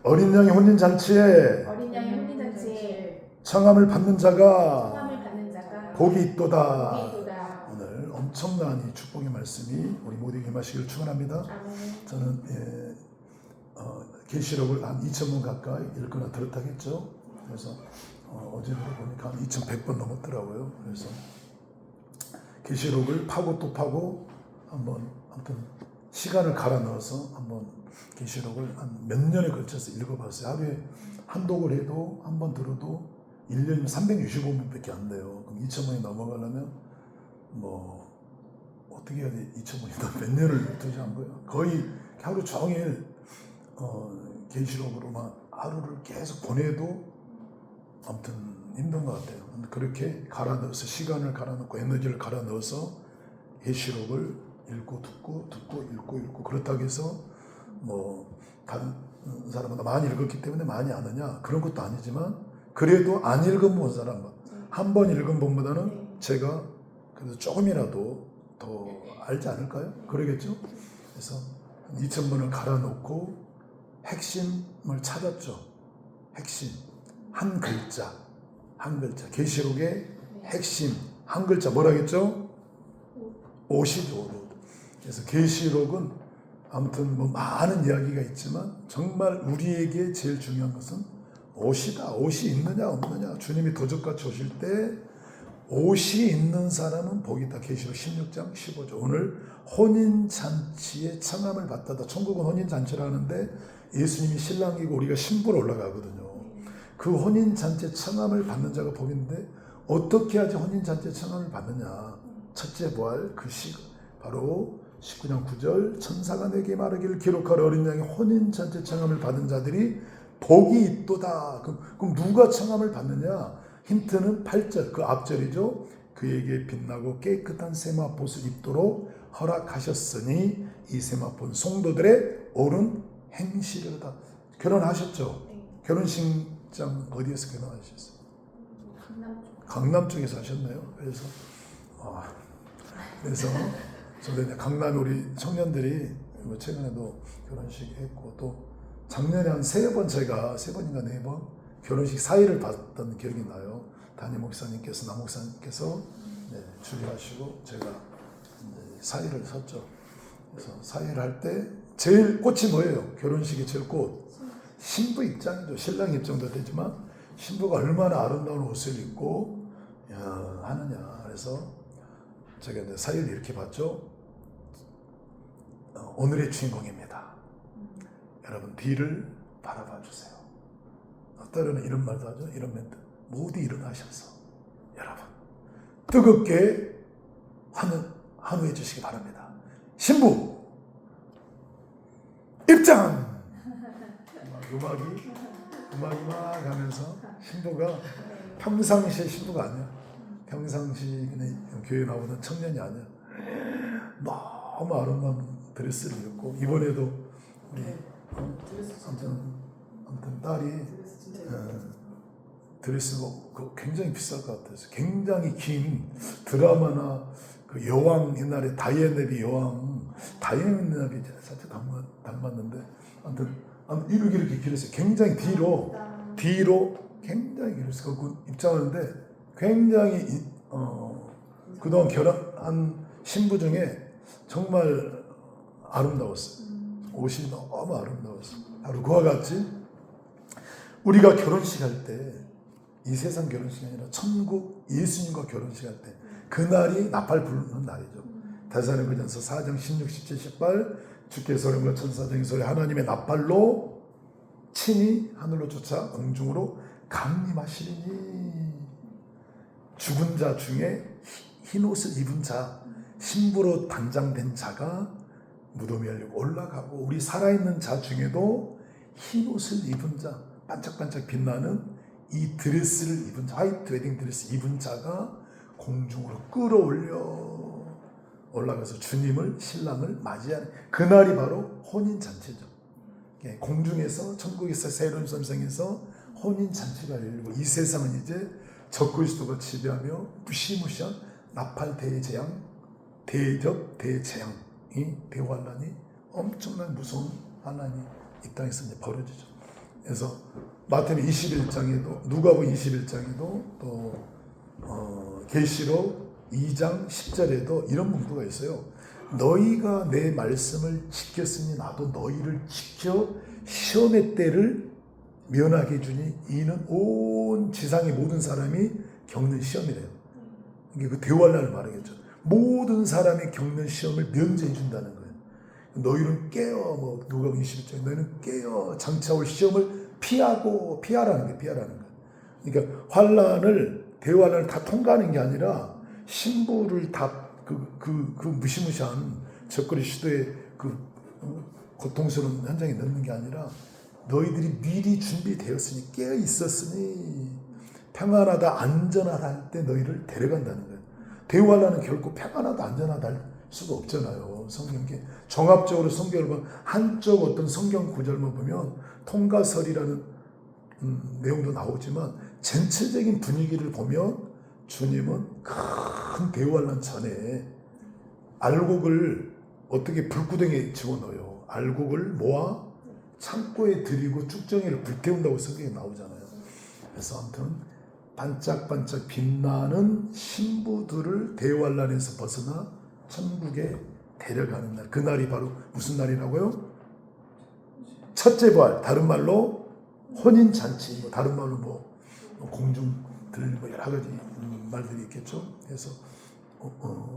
어린 양의 혼인잔치에 청함을 받는 자가 복이 있도다. 오늘 엄청난 이 축복의 말씀이 우리 모두에게 임하시기를 축원합니다. 저는 계시록을 한 2,000번 가까이 읽거나 들었다겠죠. 그래서 어제 보니까 한 2,100번 넘었더라고요. 그래서 계시록을 파고 또 파고 한번 아무튼 시간을 갈아 넣어서 한번 계시록을 한 몇 년에 걸쳐서 읽어봤어요. 하루에 한 독을 해도 한 번 들어도 1년이면 365분밖에 안 돼요. 그럼 2,000번이 넘어가려면 뭐 어떻게 해야 돼? 2,000번이 몇 년을 투자한 거예요. 거의 하루 종일 계시록으로만 하루를 계속 보내도 아무튼 힘든 것 같아요. 그렇게 갈아 넣어서 시간을 갈아 넣고 에너지를 갈아 넣어서 계시록을 읽고 듣고 읽고 그렇다고 해서 뭐 다른 사람보다 많이 읽었기 때문에 많이 아느냐 그런 것도 아니지만 그래도 안 읽은 본 사람 한 번 읽은 본보다는 제가 그래도 조금이라도 더 알지 않을까요? 그러겠죠? 그래서 2,000번을 갈아 놓고 핵심을 찾았죠. 핵심 한 글자 계시록의 핵심 한 글자 뭐라겠죠? 옷이죠. 그래서 계시록은 아무튼 뭐 많은 이야기가 있지만 정말 우리에게 제일 중요한 것은 옷이다. 옷이 있느냐 없느냐. 주님이 도적같이 오실 때 옷이 있는 사람은 복이다. 계시록 16장 15절. 오늘 혼인잔치에 청함을 받다다. 천국은 혼인잔치를 하는데 예수님이 신랑이고 우리가 신부로 올라가거든요. 그 혼인잔치에 청함을 받는 자가 복인데 어떻게 하지 혼인잔치에 청함을 받느냐. 첫째 보알 그 시 바로 19장 9절 천사가 내게 말하기를 기록하라 어린 양의 혼인잔치 청함을 받은 자들이 복이 있도다. 그럼 누가 청함을 받느냐? 힌트는 8절 그 앞절이죠. 그에게 빛나고 깨끗한 세마포를 입도록 허락하셨으니 이 세마포는 성도들의 옳은 행실이다. 결혼하셨죠? 결혼식장 어디에서 결혼하셨어요? 강남 쪽에서 하셨네요. 그래서 저도 강남에 우리 청년들이 뭐 최근에도 결혼식 했고 또 작년에 한 3번 제가 3번인가 4번 결혼식 사회를 봤던 기억이 나요. 담임 목사님께서 남 목사님께서 주례하시고 제가 사회를 섰죠. 그래서 사회를 할 때 제일 꽃이 뭐예요? 결혼식의 제일 꽃 신부 입장이죠. 신랑 입장도 되지만 신부가 얼마나 아름다운 옷을 입고 하느냐. 그래서 제가 이제 사회를 이렇게 봤죠. 오늘의 주인공입니다. 여러분 뒤를 바라봐 주세요. 때로는 이런 말도 하죠. 이런 멘트. 모두 일어나셔서 여러분 뜨겁게 환호해 주시기 바랍니다. 신부 입장. 음악이 막 하면서 신부가 평상시의 신부가 아니야. 평상시 그냥 교회 나오는 청년이 아니야. 너무 아름다운 드레스를 입고 이번에도 우리 아무튼 딸이 드레스가 굉장히 비쌀 것 같아서 굉장히 긴 드라마나 그 여왕 옛날에 다이애나비 여왕 다이애나비 살짝 닮았는데 아무튼 이렇게 길었어요. 굉장히 뒤로 굉장히 길었어요. 그 입장하는데 굉장히 그동안 결혼한 신부 중에 정말 아름다웠어요. 옷이 너무 아름다웠어요. 바로 그와 같이 우리가 결혼식 할 때 이 세상 결혼식이 아니라 천국 예수님과 결혼식 할 때 그날이 나팔 부르는 날이죠. 데살로니가전서 4장 16, 17, 18 주께서 소리와 천사장의 소리 하나님의 나팔로 친히 하늘로 쫓아 공중으로 강림하시리니 죽은 자 중에 흰 옷을 입은 자 신부로 단장된 자가 무덤에 열리고 올라가고 우리 살아있는 자 중에도 흰 옷을 입은 자 반짝반짝 빛나는 이 드레스를 입은 자 화이트 웨딩 드레스 입은 자가 공중으로 끌어올려 올라가서 주님을 신랑을 맞이하는 그날이 바로 혼인잔치죠. 공중에서 천국에서 새로운 선상에서 혼인잔치가 열리고 이 세상은 이제 적그리스도가 지배하며 무시무시한 나팔 대재앙 대적 대재앙이 대환란이 엄청난 무서운 환란이 이 땅에서 이제 벌어지죠. 그래서 마태복음 21장에도 누가복음 21장에도 또 계시록 2장 10절에도 이런 문구가 있어요. 너희가 내 말씀을 지켰으니 나도 너희를 지켜 시험의 때를 면하게 해주니 이는 온 지상의 모든 사람이 겪는 시험이래요. 이게 그 대환란을 말하겠죠. 모든 사람이 겪는 시험을 면제해 준다는 거예요. 너희는 깨어, 뭐 누가복음 21장에 너희는 깨어 장차올 시험을 피하라는 게 피하라는 거예요. 그러니까 환란을 대환란을 다 통과하는 게 아니라 신부를 다 그 무시무시한 적그리 시도의 그 고통스러운 현장에 넣는 게 아니라 너희들이 미리 준비되었으니 깨어 있었으니 평안하다 안전하다 할 때 너희를 데려간다는 거예요. 대환란은 결코 평안하다 안전하다 할 수가 없잖아요. 성경에 종합적으로 성경을 보면 한쪽 어떤 성경 구절만 보면 통과설이라는 내용도 나오지만 전체적인 분위기를 보면 주님은 큰 대환란 전에 알곡을 어떻게 불구덩이에 집어넣어요. 알곡을 모아 창고에 들이고 쭉정이를 불태운다고 성경에 나오잖아요. 그래서 아무튼 반짝반짝 빛나는 신부들을 대환란에서 벗어나 천국에 데려가는 날. 그날이 바로 무슨 날이라고요? 첫째 부활, 다른 말로 혼인잔치, 다른 말로 뭐 공중들 뭐 여러 가지 말들이 있겠죠. 그래서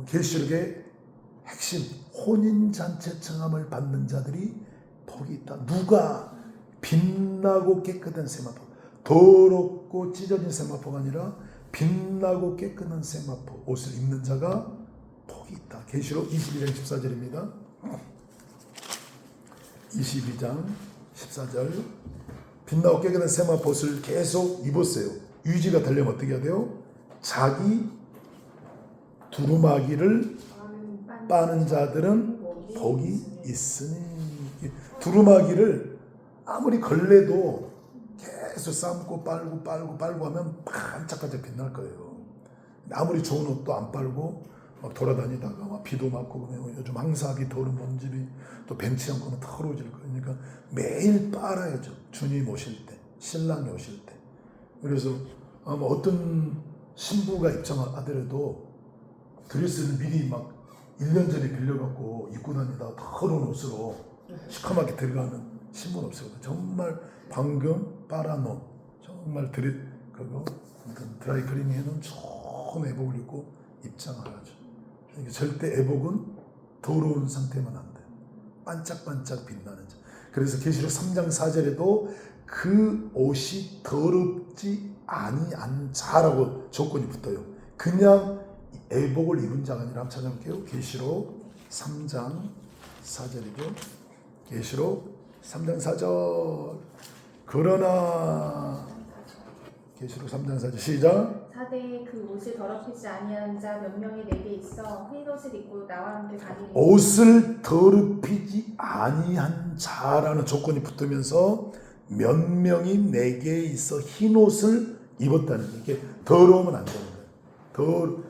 계시록의 핵심 혼인잔치 청함을 받는 자들이 복이 있다. 누가 빛나고 깨끗한 세마포, 더럽고 찢어진 세마포가 아니라 빛나고 깨끗한 세마포 옷을 입는 자가 복이 있다. 계시록 22장 14절입니다. 22장 14절 빛나고 깨끗한 세마포 옷을 계속 입었어요. 유지가 되려면 어떻게 해야 돼요? 자기 두루마기를 빠는 자들은 복이 있으니. 두루마기를 아무리 걸레도 계속 삶고 빨고 하면 반짝반짝 빛날 거예요. 아무리 좋은 옷도 안 빨고 막 돌아다니다가 막 비도 맞고 그러면 요즘 황사비 도는 먼지비 또 벤치 안고는 더러워질 거예요. 그러니까 매일 빨아야죠. 주님 오실 때, 신랑이 오실 때. 그래서 아마 어떤 신부가 입장하더라도 드레스를 미리 막 1년 전에 빌려갖고 입고 다니다가 더러운 옷으로 시커멓게 들어가는 신부는 없어요. 정말 방금 빨아놓은 정말 드라이 클리닝 해놓은 좋은 애복을 입고 입장하죠. 그러니까 절대 애복은 더러운 상태만 안 돼요. 반짝반짝 빛나는 자. 그래서 계시록 3장 4절에도 그 옷이 더럽지 아니한 자라고 조건이 붙어요. 그냥 애복을 입은 자가 아니라 한번 찾아볼게요. 계시록 3장 4절이죠. 계시록 3장 4절. 그러나 계시록 3장 4절 시작. 사대에 그 옷을 더럽히지 아니한 자 몇 명이 내게 있어 흰 옷을 입고 나와 함께 가리니 옷을 더럽히지 아니한 자라는 조건이 붙으면서 몇 명이 내게 있어 흰 옷을 입었다는 게 이게 더러우면 안 되는 거예요.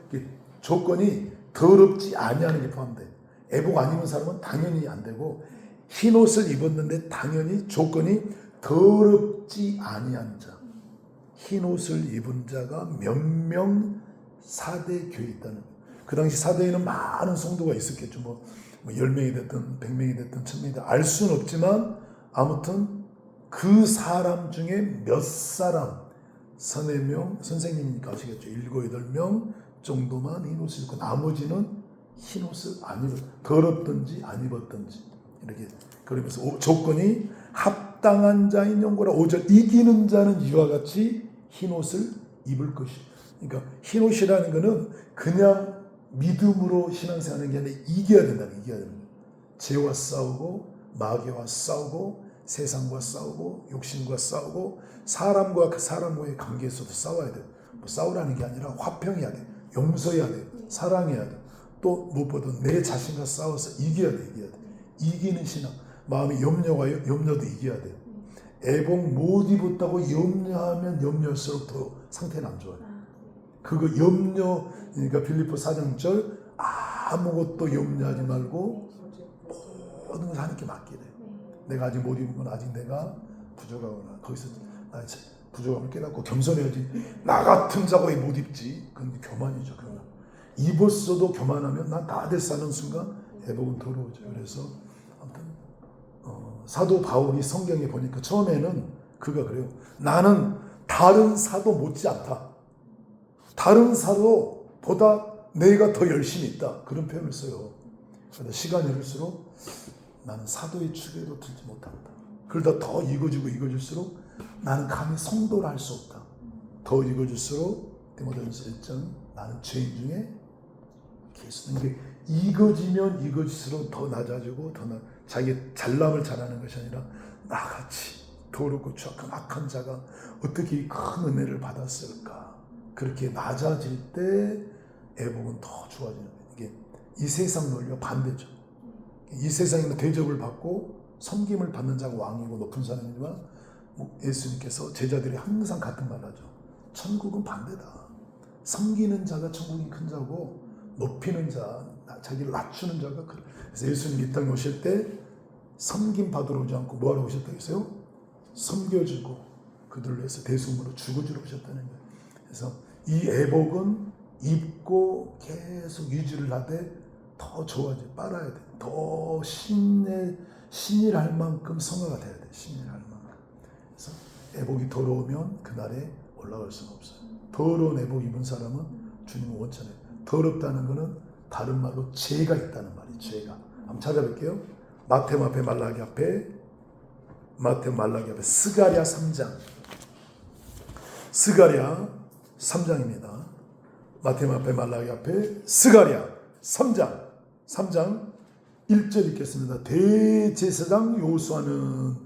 조건이 더럽지 아니하는 게 포함돼요. 애복 안 입은 사람은 당연히 안 되고 흰 옷을 입었는데 당연히 조건이 더럽지 아니한 자. 흰 옷을 입은 자가 몇 명 사대 교회에 있다는 거예요. 그 당시 사대에는 많은 성도가 있었겠죠. 뭐 10명이 됐든 100명이 됐든 1000명이 됐든 알 수는 없지만 아무튼 그 사람 중에 몇 사람 서너 명 선생님이니까 아시겠죠. 7, 8명 정도만 흰 옷을 입고 나머지는 흰 옷을 안 입었 더럽든지 안 입었든지 이렇게 그러면서 조건이 합당한 자인 영고라 5절 이기는 자는 이와 같이 흰 옷을 입을 것이. 그러니까 흰 옷이라는 거는 그냥 믿음으로 신앙생활하는 게 아니라 이겨야 된다는 거예요. 죄와 싸우고 마귀와 싸우고 세상과 싸우고 욕심과 싸우고 사람과 그 사람과의 관계에서도 싸워야 돼요. 뭐 싸우라는 게 아니라 화평해야 돼요. 용서해야 돼요. 사랑해야 돼요. 또 무엇보다 내 자신과 싸워서 이겨야 돼요. 이기는 신앙. 마음의 염려도 이겨야 돼요. 애복 못 입었다고 염려하면 염려할수록 더 상태는 안 좋아요. 그거 염려, 그러니까 빌립보 4장절 아무것도 염려하지 말고 모든 걸 하나님께 맡기래. 내가 아직 못 입은 건 아직 내가 부족하구나. 거기서 나 부족함을 깨닫고 겸손해야지. 나 같은 자가 왜 못 입지? 그건 교만이죠. 교만. 입었어도 교만하면 난 다 됐어 하는 순간 애복은 더러워져. 그래서 아무튼 사도 바울이 성경에 보니까 처음에는 그가 그래요. 나는 다른 사도 못지 않다. 다른 사도보다 내가 더 열심히 있다. 그런 표현을 써요. 그러다 시간이 흐를수록 나는 사도의 축에도 들지 못한다. 그러다 더 익어지고 익어질수록 나는 감히 성도를 할 수 없다. 더 익어질수록 디모데전서 1장 나는 죄인 중에 계속 이게 익어지면 익어질수록 더 낮아지고 자기 잘남을 잘하는 것이 아니라 나같이 더럽고 추악한 악한 자가 어떻게 이 큰 은혜를 받았을까. 그렇게 낮아질 때 애복은 더 좋아지는 거예요. 이게 이 세상 논리와 반대죠. 이 세상에는 대접을 받고 섬김을 받는 자가 왕이고 높은 사람이지만 예수님께서 제자들이 항상 같은 말 하죠. 천국은 반대다. 섬기는 자가 천국이 큰 자고 높이는 자, 자기를 낮추는 자가 큰. 그래서 예수님이 이 땅에 오실 때 섬김 받으러 오지 않고 뭐하러 오셨다고 했어요? 섬겨주고 그들을 위해서 대속으로 죽어주러 오셨다는 거예요. 그래서 이 애복은 입고 계속 유지를 하되 더 좋아져. 빨아야 돼. 더 신일할 만큼 성화가 돼야 돼. 신일할 만큼. 그래서 애복이 더러우면 그날에 올라갈 수는 없어요. 더러운 애복 입은 사람은 주님은 원치 않아요. 더럽다는 것은 다른 말로 죄가 있다는 말이에요. 죄가. 한번 찾아볼게요. 마태 앞에 말라기 앞에 스가랴 3장. 스가랴 3장입니다. 마태 앞에 말라기 앞에 스가랴 3장 1절 읽겠습니다. 대제사장 요수아는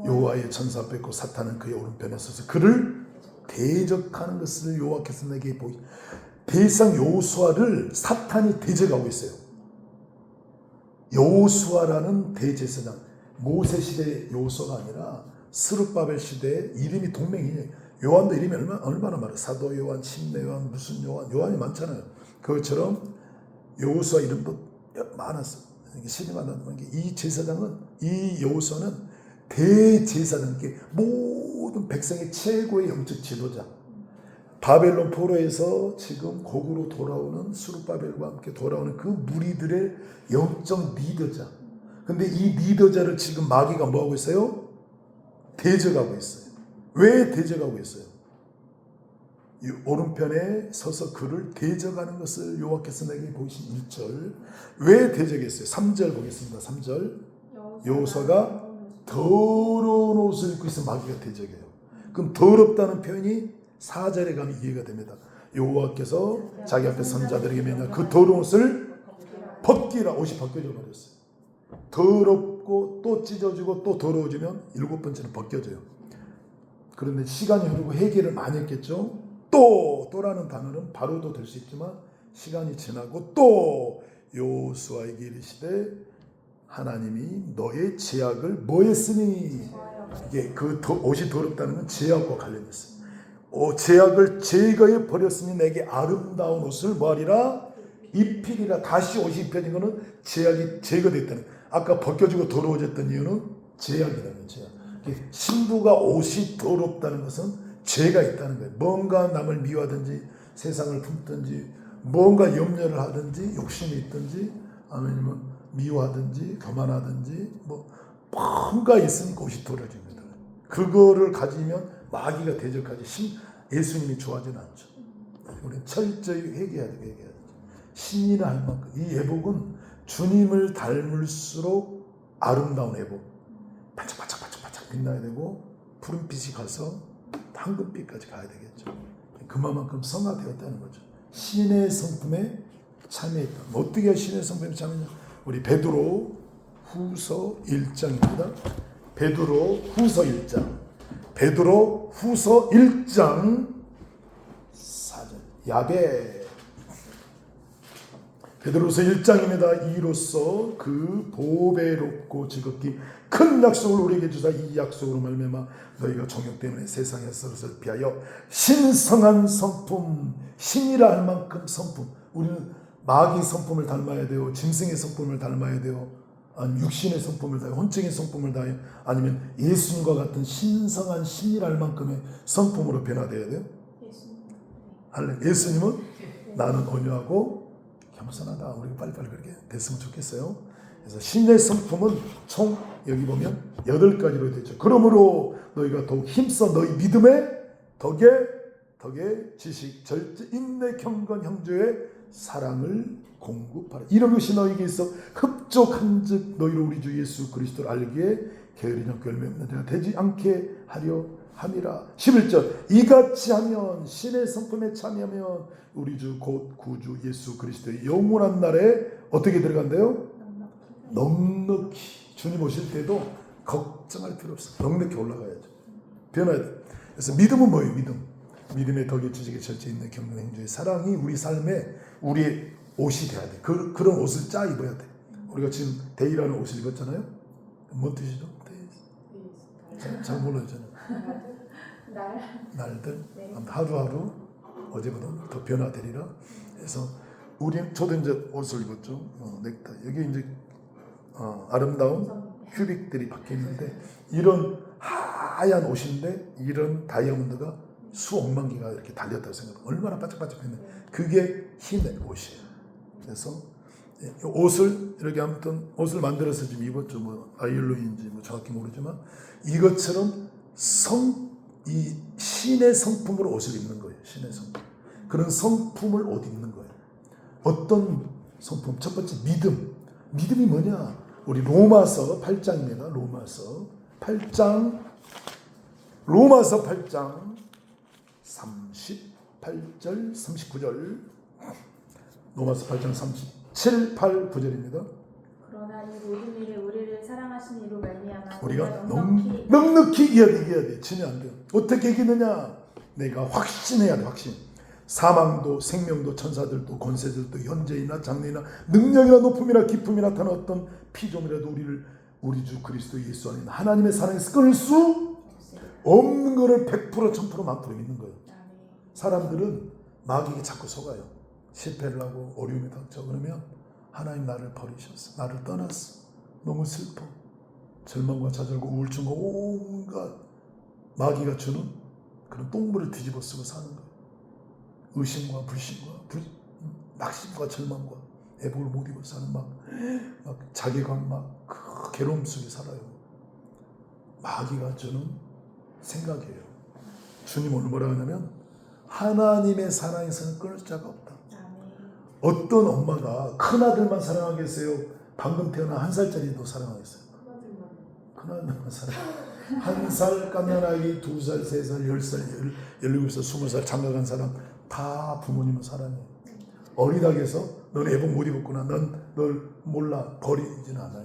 여호와의 천사 뺏고 사탄은 그의 오른편에 서서 그를 대적하는 것을 여호와께서 내게 보이. 대상 여호수아를 사탄이 대적하고 있어요. 여호수아라는 대제사장, 모세 시대 여호수아가 아니라 스룹바벨 시대 이름이 동맹이에요. 요한도 이름이 얼마나 많아요. 사도 요한, 침례 요한, 무슨 요한이 많잖아요. 그것처럼 여호수아 이름도 많았어요. 신임하다는 게 이 제사장은, 이 여호수아는 대제사장, 모든 백성의 최고의 영적 지도자. 바벨론 포로에서 지금 곡으로 돌아오는 스룹바벨과 함께 돌아오는 그 무리들의 영적 리더자. 근데 이 리더자를 지금 마귀가 뭐하고 있어요? 대적하고 있어요. 왜 대적하고 있어요? 오른편에 서서 그를 대적하는 것을 여호와께서 내게 보이신 1절. 왜 대적했어요? 3절 보겠습니다. 3절. 여호수아가 더러운 옷을 입고 있어 마귀가 대적해요. 그럼 더럽다는 표현이 4절에 가면 이해가 됩니다. 여호와께서 자기 앞에 선자들에게 명하여 그 더러운 옷을 벗기라. 옷이 벗겨져 버렸어요. 더럽고 또 찢어지고 또 더러워지면 7번째는 벗겨져요. 그런데 시간이 흐르고 회개를 많이 했겠죠. 또라는 단어는 바로도 될 수 있지만 시간이 지나고 또 여호수아에게 이르시되 하나님이 너의 죄악을 뭐 했으니. 이게 그 옷이 더럽다는 건 죄악과 관련있어요. 죄악을 제거해 버렸으니 내게 아름다운 옷을 뭐하리라? 입히리라. 다시 옷이 입혀진 것은 죄악이 제거됐다는 거예요. 아까 벗겨지고 더러워졌던 이유는 죄악이라는 죄악. 신부가 옷이 더럽다는 것은 죄가 있다는 거예요. 뭔가 남을 미워하든지 세상을 품든지 뭔가 염려를 하든지 욕심이 있든지 아니면 미워하든지 교만하든지 뭔가 있으니까 옷이 더러집니다. 그거를 가지면 마귀가 대적하지 예수님이 좋아하지는 않죠. 우리는 철저히 회개해야 돼요. 신이나 할 만큼. 이 애복은 주님을 닮을수록 아름다운 애복. 반짝반짝 빛나야 되고 푸른빛이 가서 황금빛까지 가야 되겠죠. 그만큼 성화되었다는 거죠. 신의 성품에 참여했다. 어떻게 신의 성품에 참여했냐? 우리 베드로 후서 1장입니다. 베드로 후서 1장 4절. 야베. 베드로서 1장입니다. 이로써 그 보배롭고 지극히 큰 약속을 우리에게 주사 이 약속으로 말미암아 너희가 정욕 때문에 세상에서 것을 피하여 신성한 성품, 신이라 할 만큼 성품. 우리는 마귀 성품을 닮아야 돼요. 짐승의 성품을 닮아야 돼요. 아니면 육신의 성품을 다해 혼적인 성품을 다해 아니면 예수님과 같은 신성한 신이라 할 만큼의 성품으로 변화되어야 돼요. 할래. 예수님은 나는 온유하고 겸손하다. 우리가 빨리빨리 그렇게 됐으면 좋겠어요. 그래서 신의 성품은 총 여기 보면 8가지로 되죠. 그러므로 너희가 더욱 힘써 너희 믿음에 덕에 지식 절제 인내 경건 형제의 사랑을 공급하라. 이런 것이 너희에게 있어 흡족한즉 너희로 우리 주 예수 그리스도를 알기에 게으르지 않고 열매 없는 자가 되지 않게 하려 함이라. 11절 이같이 하면 신의 성품에 참여하면 우리 주 곧 구주 예수 그리스도의 영원한 날에 어떻게 들어간대요? 넉넉히. 주님 오실 때도 걱정할 필요 없어. 넉넉히 올라가야죠. 변화야 돼. 그래서 믿음은 뭐예요? 믿음의 덕에 지식에 절제 있는 경건 행주의 사랑이 우리 삶에 우리의 옷이 돼야 돼. 그런 옷을 짜 입어야 돼. 우리가 지금 데이라는 옷을 입었잖아요. 뭔 뜻이죠? 데이. 잘 몰라요. 날들. 네. 하루하루 어제보다 더 변화되리라. 그래서 저도 이제 옷을 입었죠. 넥타이. 여기 이제 아름다운 큐빅들이 박혀 있는데 이런 하얀 옷인데 이런 다이아몬드가 수억만 개가 이렇게 달렸다고 생각해요. 얼마나 반짝반짝했네. 그게 흰 옷이에요. 그래서 옷을 이렇게 아무튼 옷을 만들어서 지금 입었죠. 뭐 아이언로인지 뭐 정확히 모르지만 이것처럼 이 신의 성품으로 옷을 입는 거예요. 신의 성품. 그런 성품을 옷 입는 거예요. 어떤 성품? 첫 번째 믿음. 믿음이 뭐냐? 우리 로마서 8장입니다. 로마서 8장 38절 39절 로마서 8장 37, 8, 9절입니다. 그러나 이 모든 일에 우리를 사랑하신 이로 말미암아 우리가 넉넉히 넉넉히 이겨야 돼. 지면 안 돼요. 어떻게 이기느냐? 내가 확신해야 돼. 확신. 사망도 생명도 천사들도 권세들도 현재이나 장래이나 능력이나 높음이나 깊음이나 다른 어떤 피조물이라도 우리를 우리 주 그리스도 예수 안에 하나님의 사랑에서 끊을 수 없는 거를 100% 1000% 만큼 믿는 거예요. 사람들은 마귀에게 자꾸 속아요. 실패를 하고 어려움이 닥쳐. 그러면 하나님 나를 버리셨어. 나를 떠났어. 너무 슬퍼. 절망과 좌절과 우울증과 온갖 마귀가 주는 그런 똥물을 뒤집어 쓰고 사는 거예요. 의심과 불신과 낙심과 절망과 애복을 못 입어 사는 막 자괴감 막 그 괴로움 속에 살아요. 마귀가 주는 생각이에요. 주님 오늘 뭐라 하냐면 하나님의 사랑에서는 끊을 자가 없다. 어떤 엄마가 큰아들만 사랑하겠어요? 방금 태어난 1살짜리도 사랑하겠어요? 큰아들만 사랑하겠어요. 1살 까난아기, 2살, 3살, 10살, 17살, 20살 장가간 사람 다 부모님은 사랑해요. 어리다게서 넌 애복 못 입었구나. 넌 널 몰라. 버리지는 않아요.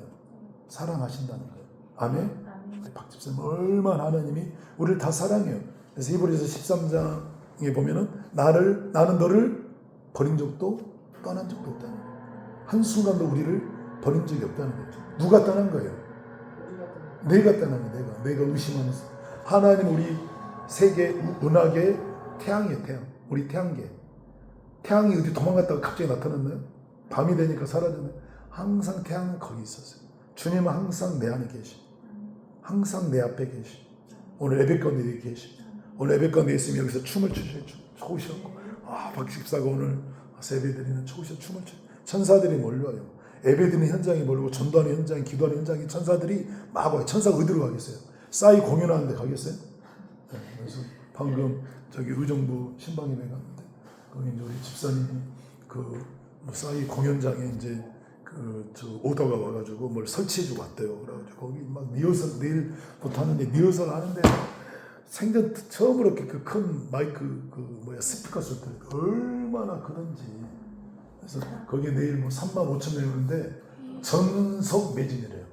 사랑하신다는 거예요. 아멘? 박 집사님 얼마나 하나님이 우리를 다 사랑해요. 그래서 히브리서 13장에 보면은 나는 너를 버린 적도 떠난 적도 없다는 거예요. 한순간도 우리를 버린 적이 없다는 거죠. 누가 떠난 거예요? 내가 떠난 거예요. 내가 의심하는 하나님 우리 세계 은하계 태양이에요. 태양. 우리 태양계. 태양이 어디 도망갔다가 갑자기 나타났나요? 밤이 되니까 사라졌나요? 항상 태양은 거기 있었어요. 주님은 항상 내 안에 계시. 항상 내 앞에 계시. 오늘 예배 가운데 여기 계시. 오늘 예배 가운데 있으면 여기서 춤을 추셔요. 좋으셨고 박 집사가 오늘 예배 드리는 좋으셔 춤을 추. 천사들이 몰려와요. 예배 드리는 현장에 몰리고 전도하는 현장, 기도하는 현장에 천사들이 막 와요. 천사가 어디로 가겠어요? 싸이 공연하는데 가겠어요? 네, 그래서 방금 저기 의정부 신방임에 갔는데 거기 이제 우리 집사님이 싸이 공연장에 이제 오더가 와가지고 뭘 설치해주고 왔대요. 그래가지고 거기 막 리허설 내일부터 하는데 리허설 하는데 생전 처음으로 그 큰 마이크 스피커 소리 얼마나 그런지. 그래서 거기에 내일 35,000명 오는데 전석 매진이래요.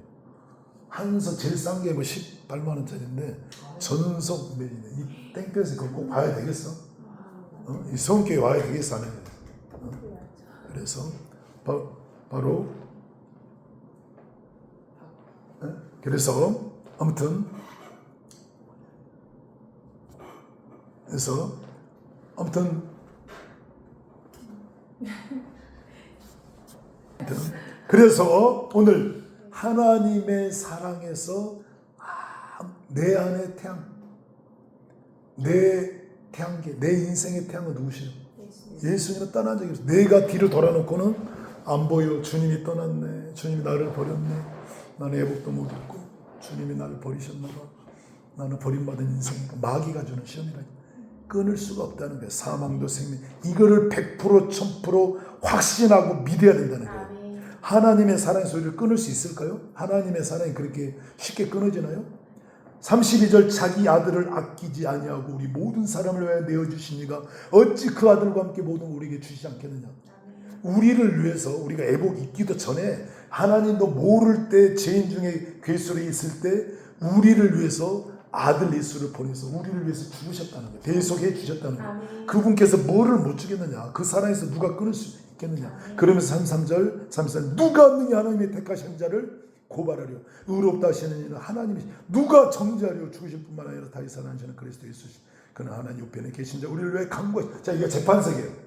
한석 제일 싼 게 18만 원짜리인데 전석 매진이래. 이 땡볕에 그거 꼭 봐야 되겠어? 이 성교에 와야 되겠어? 안 해요? 그래서 바로 그래서 아무튼 그래서 오늘 하나님의 사랑에서 내 안의 태양, 내 태양계, 내 인생의 태양은 누구시요? 예수님은 떠난 적이 없어요. 내가 뒤를 돌아놓고는 안 보여. 주님이 떠났네. 주님이 나를 버렸네. 나는 애복도 못 입고 주님이 나를 버리셨나 봐. 나는 버림받은 인생이니까. 마귀가 주는 시험이라 끊을 수가 없다는 거예요. 사망도 생명. 이거를 100% 1000% 확신하고 믿어야 된다는 거예요. 하나님의 사랑의 소리를 끊을 수 있을까요? 하나님의 사랑이 그렇게 쉽게 끊어지나요? 32절 자기 아들을 아끼지 아니하고 우리 모든 사람을 위하여 내어주시니가 어찌 그 아들과 함께 모든 우리에게 주시지 않겠느냐. 우리를 위해서 우리가 애복 있기도 전에 하나님도 모를 때 죄인 중에 괴수로 있을 때 우리를 위해서 아들 예수를 보내서 우리를 위해서 죽으셨다는 거예요. 대속해 주셨다는 거예요. 그분께서 뭐를 못 주겠느냐. 그 사랑에서 누가 끊을 수 있겠느냐. 그러면서 33절 34절 누가 없느냐 하나님의 택하신 자를 고발하려 의롭다 하시는 이는 하나님이 누가 정죄하려 죽으실 뿐만 아니라 다시 살아나시는 그리스도 예수 그는 하나님 우편에 계신 자 우리를 위해 강구하시. 자, 이게 재판석이에요.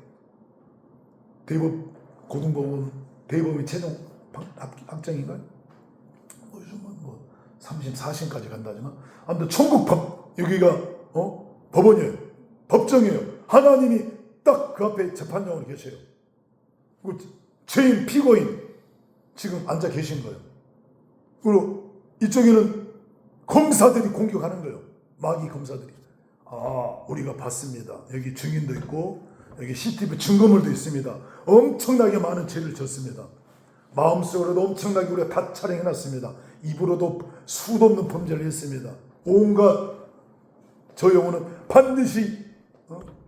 대법 고등법원 대법이 최종 확정인가요? 요즘은 뭐 3심 4심까지 간다지만 아무튼 천국 법 여기가 법원이에요. 법정이에요. 하나님이 딱 그 앞에 재판장으로 계셔요. 죄인 피고인 지금 앉아 계신 거예요. 그리고 이쪽에는 검사들이 공격하는 거예요. 마귀 검사들이. 우리가 봤습니다. 여기 증인도 있고 여기 CCTV 증거물도 있습니다. 엄청나게 많은 죄를 졌습니다. 마음속으로도 엄청나게 우리가 다 촬영해놨습니다. 입으로도 수도 없는 범죄를 했습니다. 온갖 저 영혼은 반드시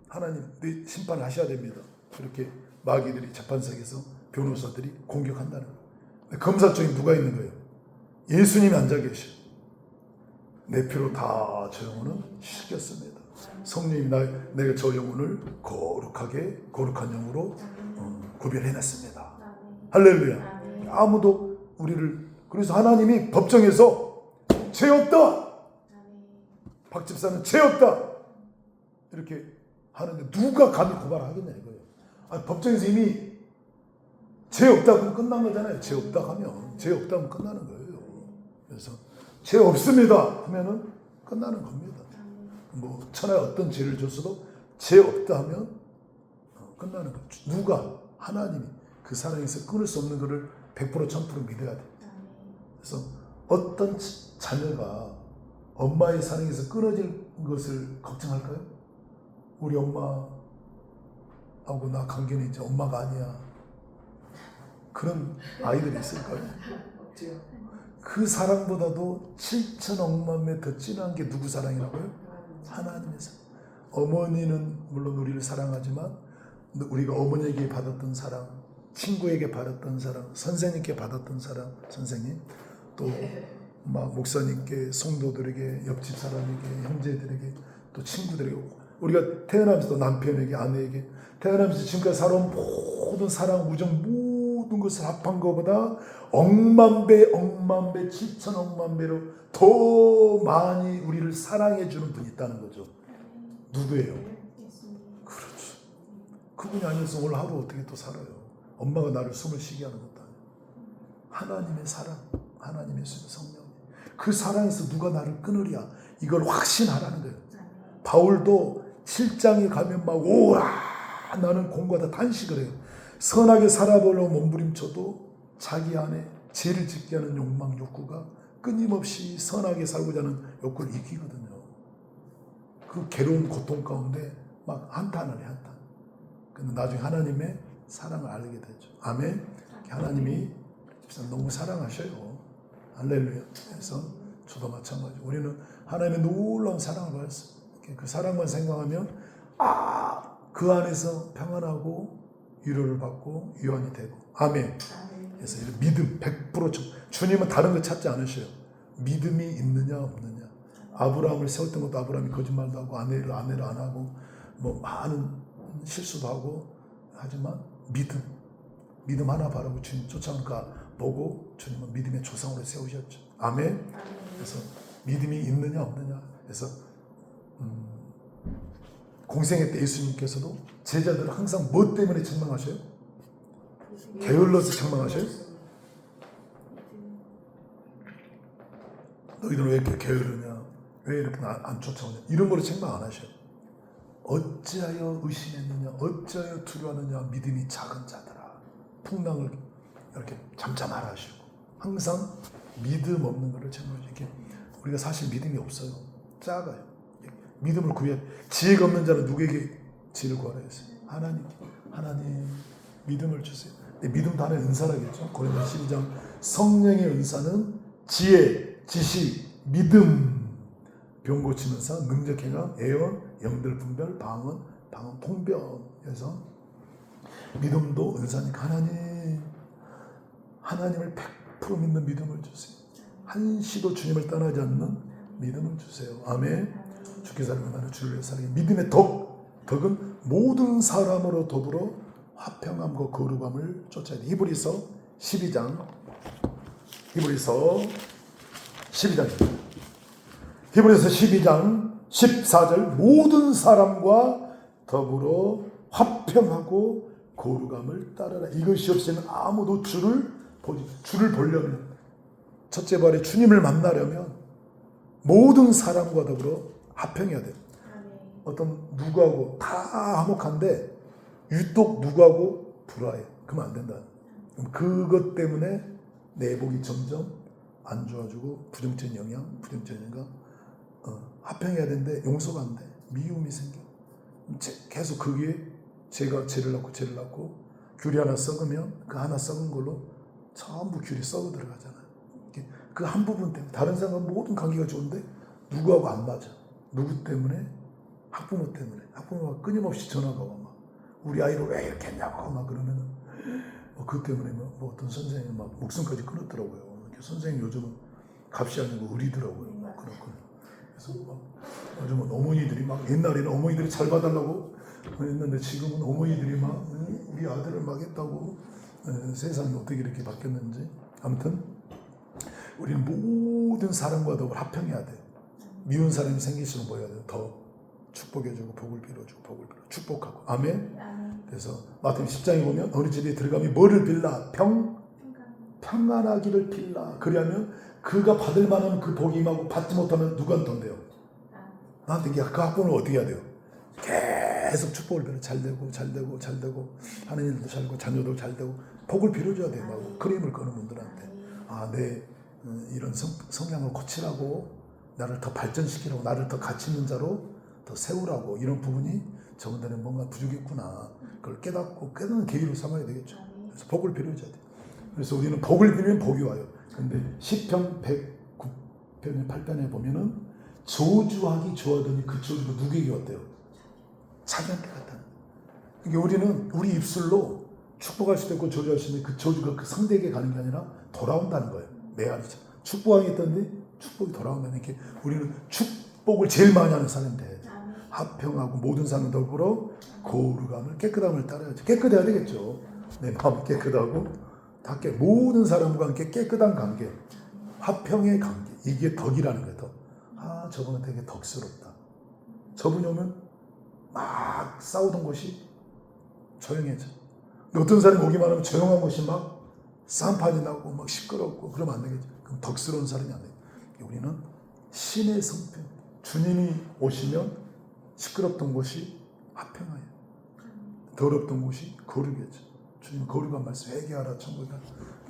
하나님 심판을 하셔야 됩니다. 그렇게 마귀들이 재판석에서 변호사들이 공격한다는 거예요. 검사 쪽에 누가 있는 거예요? 예수님이 앉아 계셔. 내 피로 다 저 영혼은 씻겼습니다. 성령이 내가 저 영혼을 거룩한 영으로 구별해냈습니다. 할렐루야. 아무도 우리를 그래서 하나님이 법정에서 죄 없다. 박 집사는 죄 없다. 이렇게 하는데 누가 감히 고발하겠냐 이거예요. 법정에서 이미 죄 없다 그러면 끝난 거잖아요. 죄 없다 하면 죄 없다 하면 끝나는 거예요. 그래서 죄 없습니다 하면은 끝나는 겁니다. 뭐 천하에 어떤 죄를 줬어도 죄 없다 하면 끝나는 거예요. 누가 하나님이 그 사랑에서 끊을 수 없는 것을 100% 1000% 믿어야 돼. 그래서 어떤 자녀가 엄마의 사랑에서 끊어질 것을 걱정할까요? 우리 엄마하고 나 관계는 이제 엄마가 아니야. 그런 아이들이 있을까요? 그 사랑보다도 7천억만 배 더 진한 게 누구 사랑이라고요? 하나님의 사랑. 어머니는 물론 우리를 사랑하지만 우리가 어머니에게 받았던 사랑, 친구에게 받았던 사랑, 선생님께 받았던 사랑, 선생님 또 목사님께, 성도들에게, 옆집 사람에게, 형제들에게, 또 친구들에게 우리가 태어나면서 남편에게, 아내에게 태어나면서 지금까지 살아온 모든 사랑, 우정 모든 것을 합한 것보다 억만 배, 7천억만 배로 더 많이 우리를 사랑해 주는 분이 있다는 거죠. 누구예요? 그렇죠. 그분이 아니었으면 오늘 하루 어떻게 또 살아요? 엄마가 나를 숨을 쉬게 하는 것도 아니에요. 하나님의 사랑, 하나님의 성령. 그 사랑에서 누가 나를 끊으랴. 이걸 확신하라는 거예요. 바울도 7장에 가면 막 오라 나는 공과다 단식을 해요. 선하게 살아보려고 몸부림쳐도 자기 안에 죄를 짓게 하는 욕망, 욕구가 끊임없이 선하게 살고자 하는 욕구를 이기거든요. 그 괴로운 고통 가운데 막 한탄을 해, 한탄. 근데 나중에 하나님의 사랑을 알게 되죠. 아멘. 하나님이 너무 사랑하셔요. 할렐루야. 그래서 저도 마찬가지고 우리는 하나님의 놀라운 사랑을 받았어요. 그 사랑만 생각하면 그 안에서 평안하고 위로를 받고 유한이 되고 아멘. 그래서 믿음 100% 주님은 다른 거 찾지 않으셔요. 믿음이 있느냐 없느냐. 아브라함을 세웠던 것도 아브라함이 거짓말도 하고 아내를 안 하고 뭐 많은 실수도 하고 하지만 믿음 하나 바라고 주님 쫓아오니까 보고 주님은 믿음의 조상으로 세우셨죠. 아멘. 그래서 믿음이 있느냐 없느냐. 그래서 공생애 때 예수님께서도 제자들을 항상 뭐 때문에 책망하셔요? 게을러서 책망하셔요? 너희들은 왜 이렇게 게으르냐? 왜 이렇게 안 쫓아오냐? 이런 거로 책망 안 하셔요. 어찌하여 의심했느냐? 어찌하여 두려워하느냐? 믿음이 작은 자들아. 풍랑을 이렇게 잠잠하라 하시고 항상 믿음 없는 것을 책망하시고 이렇게 우리가 사실 믿음이 없어요. 작아요. 믿음을 구해야 지혜가 없는 자는 누구에게 지혜를 구하라 했어요? 하나님께. 하나님 믿음을 주세요. 믿음도 하나의 은사라겠죠. 고린도서 12장 성령의 은사는 지혜, 지식, 믿음, 병 고치는 사, 능력 행함, 애원, 영들 분별, 방언, 통변에서 믿음도 은사니까 하나님을 100% 믿는 믿음을 주세요. 한시도 주님을 떠나지 않는 믿음을 주세요. 아멘. 주께서 나는 주를 위해 살게. 믿음의 덕은 모든 사람으로 더불어 화평함과 거룩함을 쫓아야 돼. 히브리서 12장 14절 모든 사람과 더불어 화평하고 거룩함을 따르라. 이것이 없이는 아무도 주를 보려면 첫째 발에 주님을 만나려면 모든 사람과 더불어 화평해야 돼요. 어떤 누구하고 다 화목한데 유독 누구하고 불화해. 그러면 안 된다. 그것 때문에 내복이 점점 안 좋아지고 부정적인 영향, 화평해야 되는데 용서가 안 돼. 미움이 생겨. 계속 그게 제가 죄를 낳고 귤이 하나 썩으면 그 하나 썩은 걸로 전부 귤이 썩어 들어가잖아요. 그 한 부분 때문에 다른 사람은 모든 관계가 좋은데 누구하고 안 맞아. 누구 때문에? 학부모 때문에. 학부모가 끊임없이 전화가 와. 막 우리 아이를 왜 이렇게 했냐고 막 그러면은 그 때문에 뭐 어떤 선생님이 막 목숨까지 끊었더라고요. 선생님 요즘은 값이 아니고 의리더라고요. 막 그렇고. 그래서 막 요즘은 어머니들이 막 옛날에는 어머니들이 잘 봐달라고 했는데 지금은 어머니들이 막 우리 아들을 막 했다고. 세상이 어떻게 이렇게 바뀌었는지. 아무튼 우리는 모든 사람과 더불어 화평해야 돼요. 미운 사람이 생기시면 뭐 해야 돼요? 더 축복해주고 복을 빌어주고 축복하고. 아멘. 그래서 마태복음 10장에 보면 어느 집에 들어가면 뭐를 빌라? 평안하기를 빌라. 그리하면 그가 받을 만한 그 복이 임하고 받지 못하면 누구한테 온대요? 나한테. 그 학부모는 어떻게 해야 돼요? 계속 축복을 빌어. 잘 되고 하는 일도 잘 되고 자녀도 잘 되고 복을 빌어줘야 돼요. 막 크림을 거는 분들한테 내 이런 성향을 고치라고, 나를 더 발전시키라고, 나를 더 가치 있는 자로 더 세우라고. 이런 부분이 저분들은 뭔가 부족했구나. 그걸 깨닫는 계기로 삼아야 되겠죠. 그래서 복을 빌어줘야 돼요. 그래서 우리는 복을 빌면 복이 와요. 근데 시편 109편 8편에 보면은 저주하기 좋아하더니 그 저주가 누구에게 왔대요? 자기한테 갔다. 그러니까 우리는 우리 입술로 축복할 수도 있고 저주할 수도 있는데 그 저주가 그 상대에게 가는 게 아니라 돌아온다는 거예요. 메아리죠. 축복하겠다는데 축복이 돌아온다는 게 우리는 축복을 제일 많이 하는 사람이 돼야 돼. 화평하고 모든 사람 더불어 거룩함을 깨끗함을 따라야죠. 깨끗해야 되겠죠. 내 마음이 깨끗하고 모든 사람과 함께 깨끗한 관계, 화평의 관계. 이게 덕이라는 거예요. 덕. 저분은 되게 덕스럽다. 저분이 오면 막 싸우던 곳이 조용해져. 어떤 사람이 오기만 하면 조용한 곳이 막 쌈판이 나고 막 시끄럽고 그러면 안 되겠죠. 그럼 덕스러운 사람이 안 돼요. 우리는 신의 성품. 주님이 오시면 시끄럽던 곳이 화평해요. 더럽던 곳이 거룩해져. 주님 거룩한 말씀 회개하라 천국이라.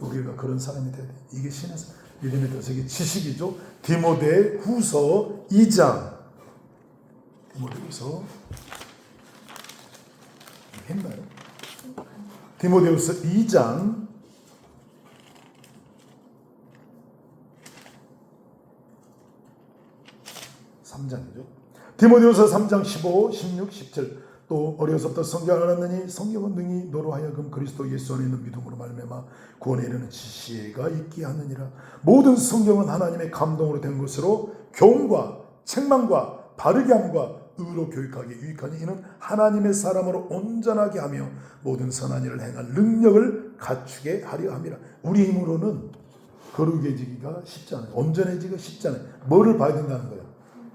우리가 그런 사람이 돼야 돼. 이게 신의 믿음에 대해서 이게 지식이죠. 디모데후서 2장. 디모데후서 했나요? 디모데후서 2장 3장이죠. 디모데후서 3장 15, 16, 17. 또 어려서부터 성경을 알았느니 성경은 능히 너로 하여금 그리스도 예수 안에 있는 믿음으로 말미암아 구원에 이르는 지혜가 있게 하느니라. 모든 성경은 하나님의 감동으로 된 것으로 교훈과 책망과 바르게 함과 의로 교육하기에 유익하니 이는 하나님의 사람으로 온전하게 하며 모든 선한 일을 행할 능력을 갖추게 하려 함이라. 우리 힘으로는 거룩해지기가 쉽지 않아요. 온전해지기가 쉽지 않아요. 뭐를 봐야 된다는 거예요?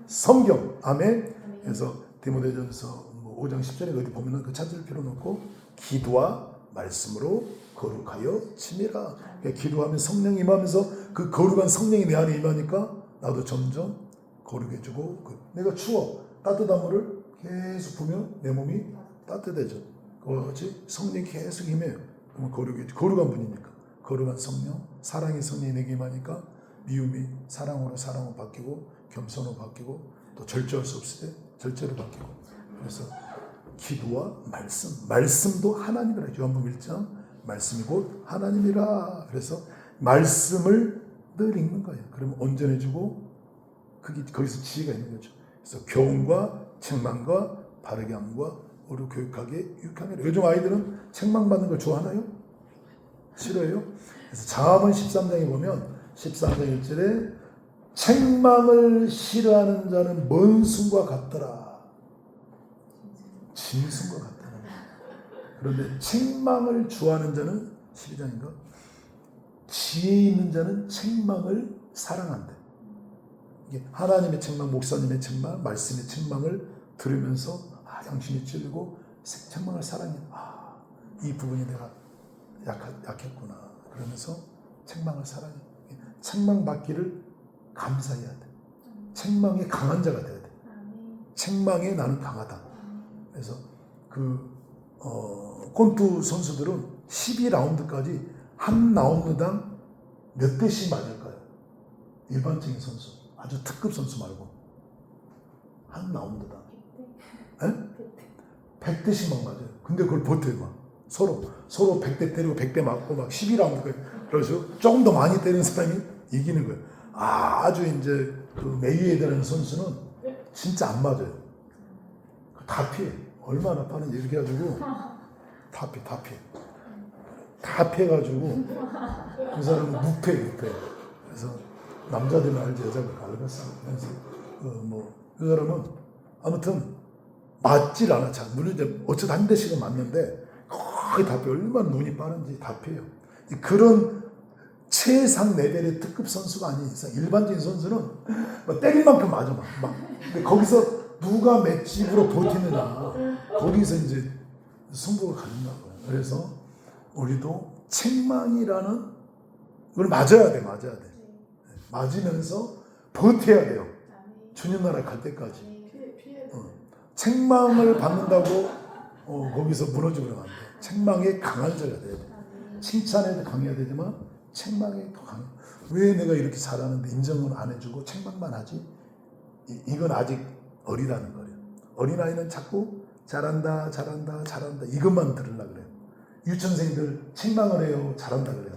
성경. 아멘. 그래서 디모데전서 5장 10절에 어디 보면은 그 찾을 필요는 없고 기도와 말씀으로 거룩하여 지니라. 기도하면 성령이 임하면서 그 거룩한 성령이 내 안에 임하니까 나도 점점 거룩해지고 내가 추워 따뜻한 물을 계속 부으면 내 몸이 따뜻해져. 그것이 성령 계속 임해요. 그러면 거룩한 분이니까 거룩한 성령, 사랑의 성령이 내게 임하니까 미움이 사랑으로 바뀌고 겸손으로 바뀌고 또 절제할 수 없을 때 절제로 바뀌고. 그래서 기도와 말씀도 하나님이라. 요한복음 1장 말씀이 곧 하나님이라. 그래서 말씀을 늘 읽는 거예요. 그러면 온전해지고 거기서 지혜가 있는 거죠. 그래서 교훈과 책망과 바르게 함과 어루 교육하게 유익함이라. 요즘 아이들은 책망 받는 걸 좋아하나요? 싫어요? 그래서 자문 13장에 보면 13장 1절에 책망을 싫어하는 자는 먼 숨과 같더라. 짐승과 같더라. 그런데 책망을 좋아하는 자는 12장인가? 지혜 있는 자는 책망을 사랑한대. 이게 하나님의 책망, 목사님의 책망, 말씀의 책망을 들으면서 양심이 찔리고 책망을 사랑해. 이 부분이 내가 약했구나. 그러면서 책망을 사랑해. 책망 받기를 감사해야 돼. 책망에 강한 자가 돼야 돼. 책망에 나는 강하다. 그래서 꼰투 선수들은 12라운드까지 한 라운드당 몇 대씩 맞을까요? 일반적인 선수, 아주 특급 선수 말고 한 라운드당 100대씩 막 맞아요. 근데 그걸 버텨요. 막 서로 100대 때리고 100대 맞고 막 12라운드까지. 그래서 조금 더 많이 때리는 사람이 이기는 거예요. 아주 이제 메이웨더라는 선수는 진짜 안 맞아요. 다 피해. 얼마나 빠른지 이렇게 해가지고 다 피해가지고 그 사람은 무패. 그래서 남자들은 알지 여자가 알겠어. 그래서 그 사람은 아무튼 맞질 않아. 물론 이제 어쩌다 한 대씩은 맞는데 거의 다 피해. 얼마나 눈이 빠른지 다 피해요. 그런 최상 레벨의 특급 선수가 아닌 이상 일반적인 선수는 막 때릴 만큼 맞아 막. 근데 거기서 누가 맷집으로 버티느냐, 거기서 이제 승부가 갈린다고요. 그래서 우리도 책망이라는 걸 맞아야 돼. 맞으면서 버텨야 돼요. 주님 나라 갈 때까지. 책망을 받는다고 거기서 무너지면 안 돼. 책망에 강한 자가 돼야 돼. 칭찬에도 강해야 되지만 책망에 더 강해. 왜 내가 이렇게 잘하는데 인정은 안 해주고 책망만 하지? 이건 아직 어리다는 거예요. 어린아이는 자꾸 잘한다 이것만 들으려고 그래요. 유치원생들 책망을 해요. 잘한다 그래요.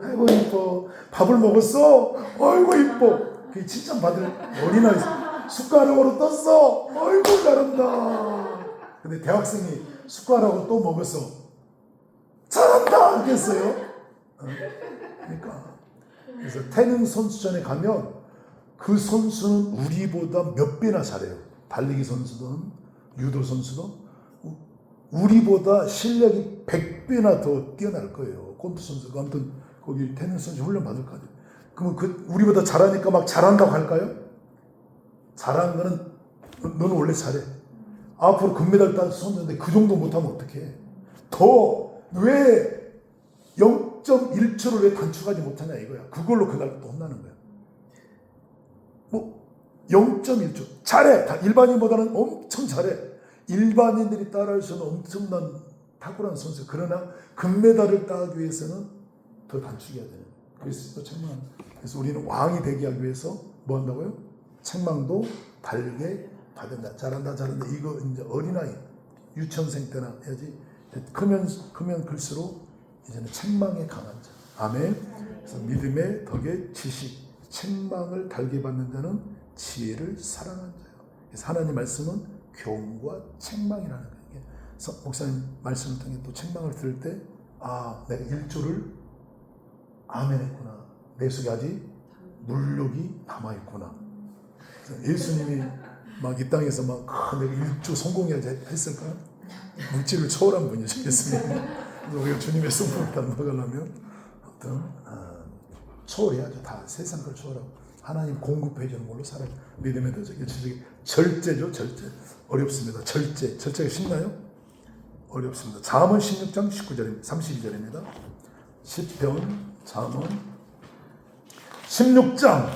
아이고 이뻐. 밥을 먹었어? 아이고 이뻐. 그게 칭찬받을 어린아이. 숟가락으로 떴어? 아이고 잘한다. 근데 대학생이 숟가락으로 또 먹었어. 잘한다 하겠어요? 그러니까 그래서 태능 선수전에 가면 그 선수는 우리보다 몇 배나 잘해요. 달리기 선수든 유도 선수든 우리보다 실력이 100배나 더 뛰어날 거예요. 꼰투 선수가. 아무튼 거기 태능 선수 훈련 받을 거 아니에요. 그러면 우리보다 잘하니까 막 잘한다고 할까요? 잘하는 거는 너는 원래 잘해. 앞으로 금메달 딸 선수인데 그 정도 못하면 어떡해. 더 왜 0.1초를 왜 단축하지 못하냐 이거야. 그걸로 그날 또 혼나는 거야. 0.1초 잘해. 일반인보다는 엄청 잘해. 일반인들이 따라할 수 있는 엄청난 탁월한 선수. 그러나 금메달을 따기 위해서는 더 단축해야 돼요. 그래서 또 책망. 그래서 우리는 왕이 되기 위해서 뭐 한다고요? 책망도 달게 받은다. 잘한다. 이거 이제 어린아이 유치원생 때나 해야지. 크면 클수록 이제는 책망에 강한 자. 아멘. 그래서 믿음의 덕의 지식, 책망을 달게 받는 자는 지혜를 사랑하는 자예요. 그래서 하나님 말씀은 교훈과 책망이라는 거예요. 목사님 말씀을 통해 또 책망을 들을 때 내가 1조를 아멘했구나. 내 속에 아직 물욕이 남아있구나. 예수님이 막 이 땅에서 막 내가 1조 성공해야지 했을까요? 물질을 초월한 분이죠, 예수님. 그래서 우리가 주님의 성품을 다 먹으려면 어떤 초월해야죠. 다 세상 걸 초월하고 하나님 공급해 주는 걸로 살아요. 믿음의 도적이 절제죠. 절제. 어렵습니다. 절제가 쉽나요? 어렵습니다. 잠언 16장 19절입니다. 32절입니다. 시편 잠언 16장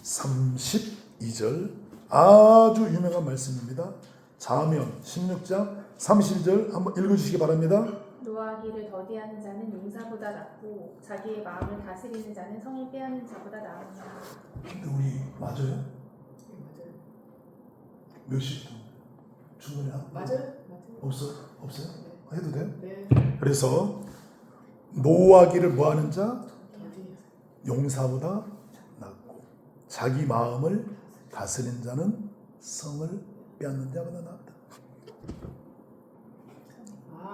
32절 아주 유명한 말씀입니다. 잠언 16장 32절 한번 읽어주시기 바랍니다. 노하기를 더디하는 자는 용사보다 낫고 자기의 마음을 다스리는 자는 성을 빼앗는 자보다 나으니라. 근데 우리 맞아요? 몇 시? 중간에 맞아요. 없어요? 해도 돼요? 네. 그래서 노하기를 뭐하는 자? 용사보다 낫고 자기 마음을 다스리는 자는 성을 빼앗는 자보다 낫다.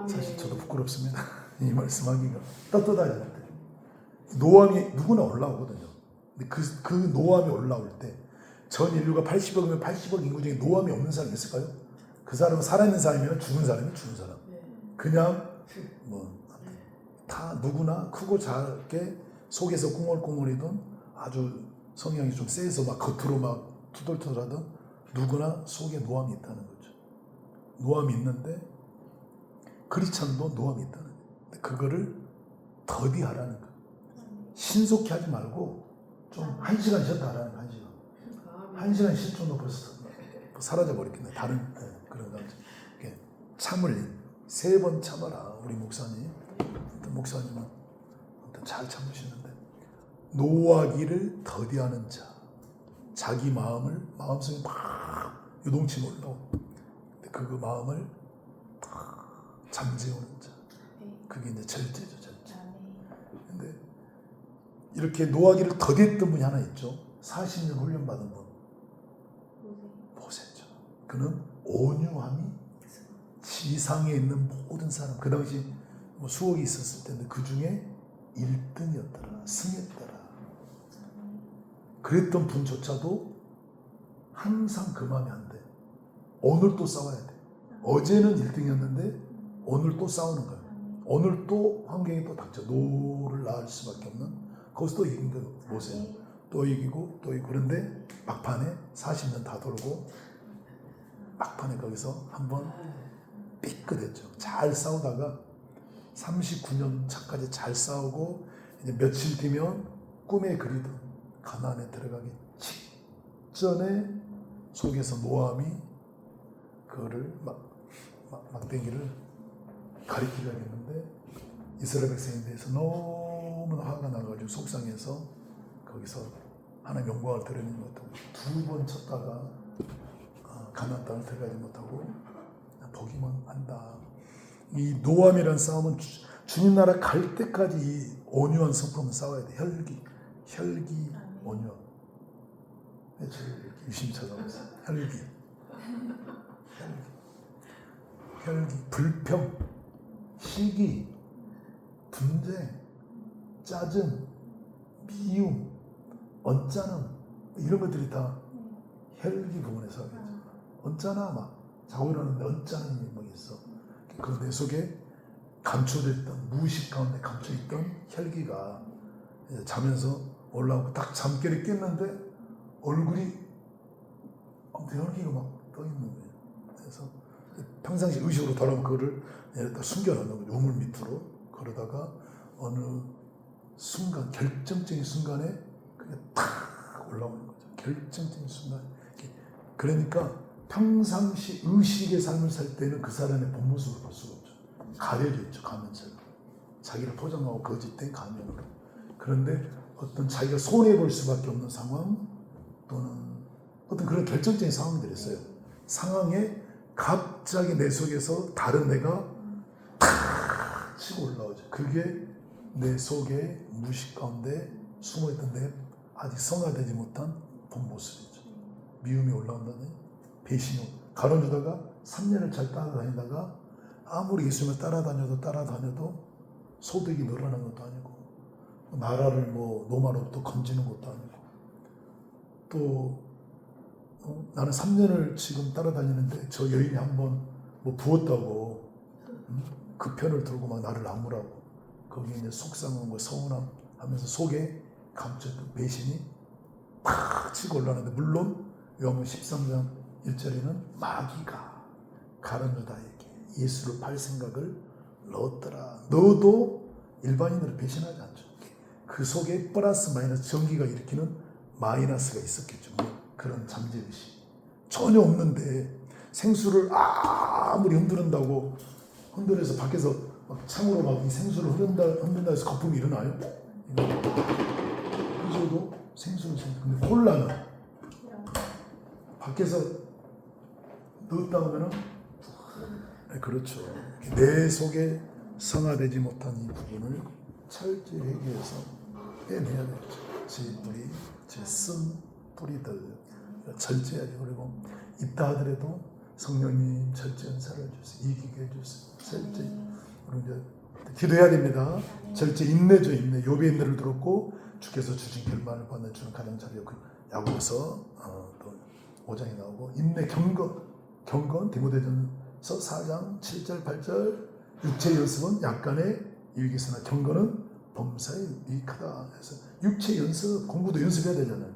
사실 저도 부끄럽습니다. 이 말씀하기가 떳떳하지 않대. 노함이 누구나 올라오거든요. 근데 그 노함이 올라올 때 전 인류가 80억이면 80억 인구 중에 노함이 없는 사람이 있을까요? 그 사람은 살아있는 사람이면 죽은 사람이 죽은 사람. 그냥 뭐 다 누구나 크고 작게 속에서 꽁얼꽁얼이든 아주 성향이 좀 세서 막 겉으로 막 투덜투덜하든 누구나 속에 노함이 있다는 거죠. 노함이 있는데 크리스찬도 노함이 있다는 거예요. 그거를 더디하라는 거예요. 신속히 하지 말고 좀 1시간 쉬었다 하라는 거예요. 1시간 쉴 정도 벌써 사라져 버렸겠네. 다른 그런 감정. 참을 3번 참아라. 우리 목사님, 목사님은 잘 참으시는데 노하기를 더디하는 자, 자기 마음을 마음속에 막 요동치고 올라오고 그 마음을 잠재우는 자, 그게 이제 절제죠, 절제. 근데 이렇게 노하기를 더디했던 분이 하나 있죠. 40년 훈련받은 분. 모세죠. 그는 온유함이 지상에 있는 모든 사람, 그 당시 뭐 수억이 있었을 텐데 그 중에 1등이었더라, 승했더라. 그랬던 분조차도 항상 그 마음이 안 돼. 오늘 또 싸워야 돼. 어제는 1등이었는데 오늘 또 싸우는 거야. 오늘 또 환경이 또 닥쳐. 노를 낳을 수밖에 없는. 거기서 또 이긴 거 모세. 또 이기고 또 이기고. 그런데 막판에 40년 다 돌고 막판에 거기서 한번 삐끗했죠. 잘 싸우다가 39년 차까지 잘 싸우고 이제 며칠 뒤면 꿈에 그리던 가나안에 들어가기 직전에 속에서 모함이 그거를 막대기를 가리키려고 했는데 이스라엘 백성에 대해서 너무 화가 나가지고 속상해서 거기서 하나님 영광을 드리는 못하고 2번 쳤다가 가나안 땅을 들어가지 못하고 보기만 한다. 이 노함이라는 싸움은 주님 나라 갈 때까지 이 온유한 성품은 싸워야 돼. 혈기, 온유. 저를 이렇게 유심히 찾아보세요. 혈기, 불평, 시기, 분쟁, 짜증, 미움, 언짢음 이런 것들이 다 혈기 부분에 서겠죠. 언짢아 막 자고 일어났는데 언짢은 막 있어. 그 내 속에 감춰졌던 무의식 가운데 감춰있던 혈기가 이제 자면서 올라오고 딱 잠결에 깼는데 얼굴이 혈기가 막 떠 있는 거예요. 그래서 평상시 의식으로 돌아오면 그거를 숨겨놓는 거죠. 우물 밑으로. 그러다가 어느 순간 결정적인 순간에 그게 탁 올라오는 거죠. 결정적인 순간. 그러니까 평상시 의식의 삶을 살 때는 그 사람의 본 모습을 볼 수가 없죠. 가려져 있죠. 가면처럼. 자기를 포장하고 거짓된 가면으로. 그런데 어떤 자기가 손해볼 수밖에 없는 상황 또는 어떤 그런 결정적인 상황들이 있어요. 상황에 갑자기 내 속에서 다른 내가 탁 치고 올라오죠. 그게 내 속에 무의식 가운데 숨어있던 내 아직 성화되지 못한 본 모습이죠. 미움이 올라온다는 배신이 가로주다가 3년을 잘 따라다니다가 아무리 예수님을 따라다녀도 소득이 늘어난 것도 아니고 나라를 뭐 노마로부터 건지는 것도 아니고 또 나는 3년을 지금 따라다니는데 저 여인이 한번 뭐 부었다고 그 편을 들고 막 나를 나무라고 거기에 이제 속상한 거 서운함 하면서 속에 감춰있던 배신이 팍 치고 올라오는데 물론 요한복음 13장 1절에는 마귀가 가룟유다에게 예수를 팔 생각을 넣었더라. 너도 일반인으로 배신하지 않죠. 그 속에 플러스 마이너스 전기가 일으키는 마이너스가 있었겠죠. 뭐 그런 잠재의식 전혀 없는데 생수를 아무리 흔들어서 밖에서 막 창으로 막 이 생수를 흔든다 해서 거품이 일어나요? 그저도 생수를 근데 콜라는 밖에서 넣었다 오면은 그렇죠. 내 속에 성화되지 못한 이 부분을 철저히 회개해서 빼내야 되죠. 제 뿌리, 제 쓴 뿌리들 절제하지. 그리고 있다 하더라도 성령님 절제 은사를 주세요. 이기게 해주세요. 절제. 그리고 이제 기도해야 됩니다. 절제 인내죠. 인내. 욥의 인내를 들었고 주께서 주신 결말을 받는 주는 가장 자비요. 야고보서 또 5장에 나오고 인내 경건 디모데전서 4장 7절 8절 육체 연습은 약간의 유익이 있으나 경건은 범사에 유익하다. 그래서 육체 연습 공부도 연습해야 되잖아요.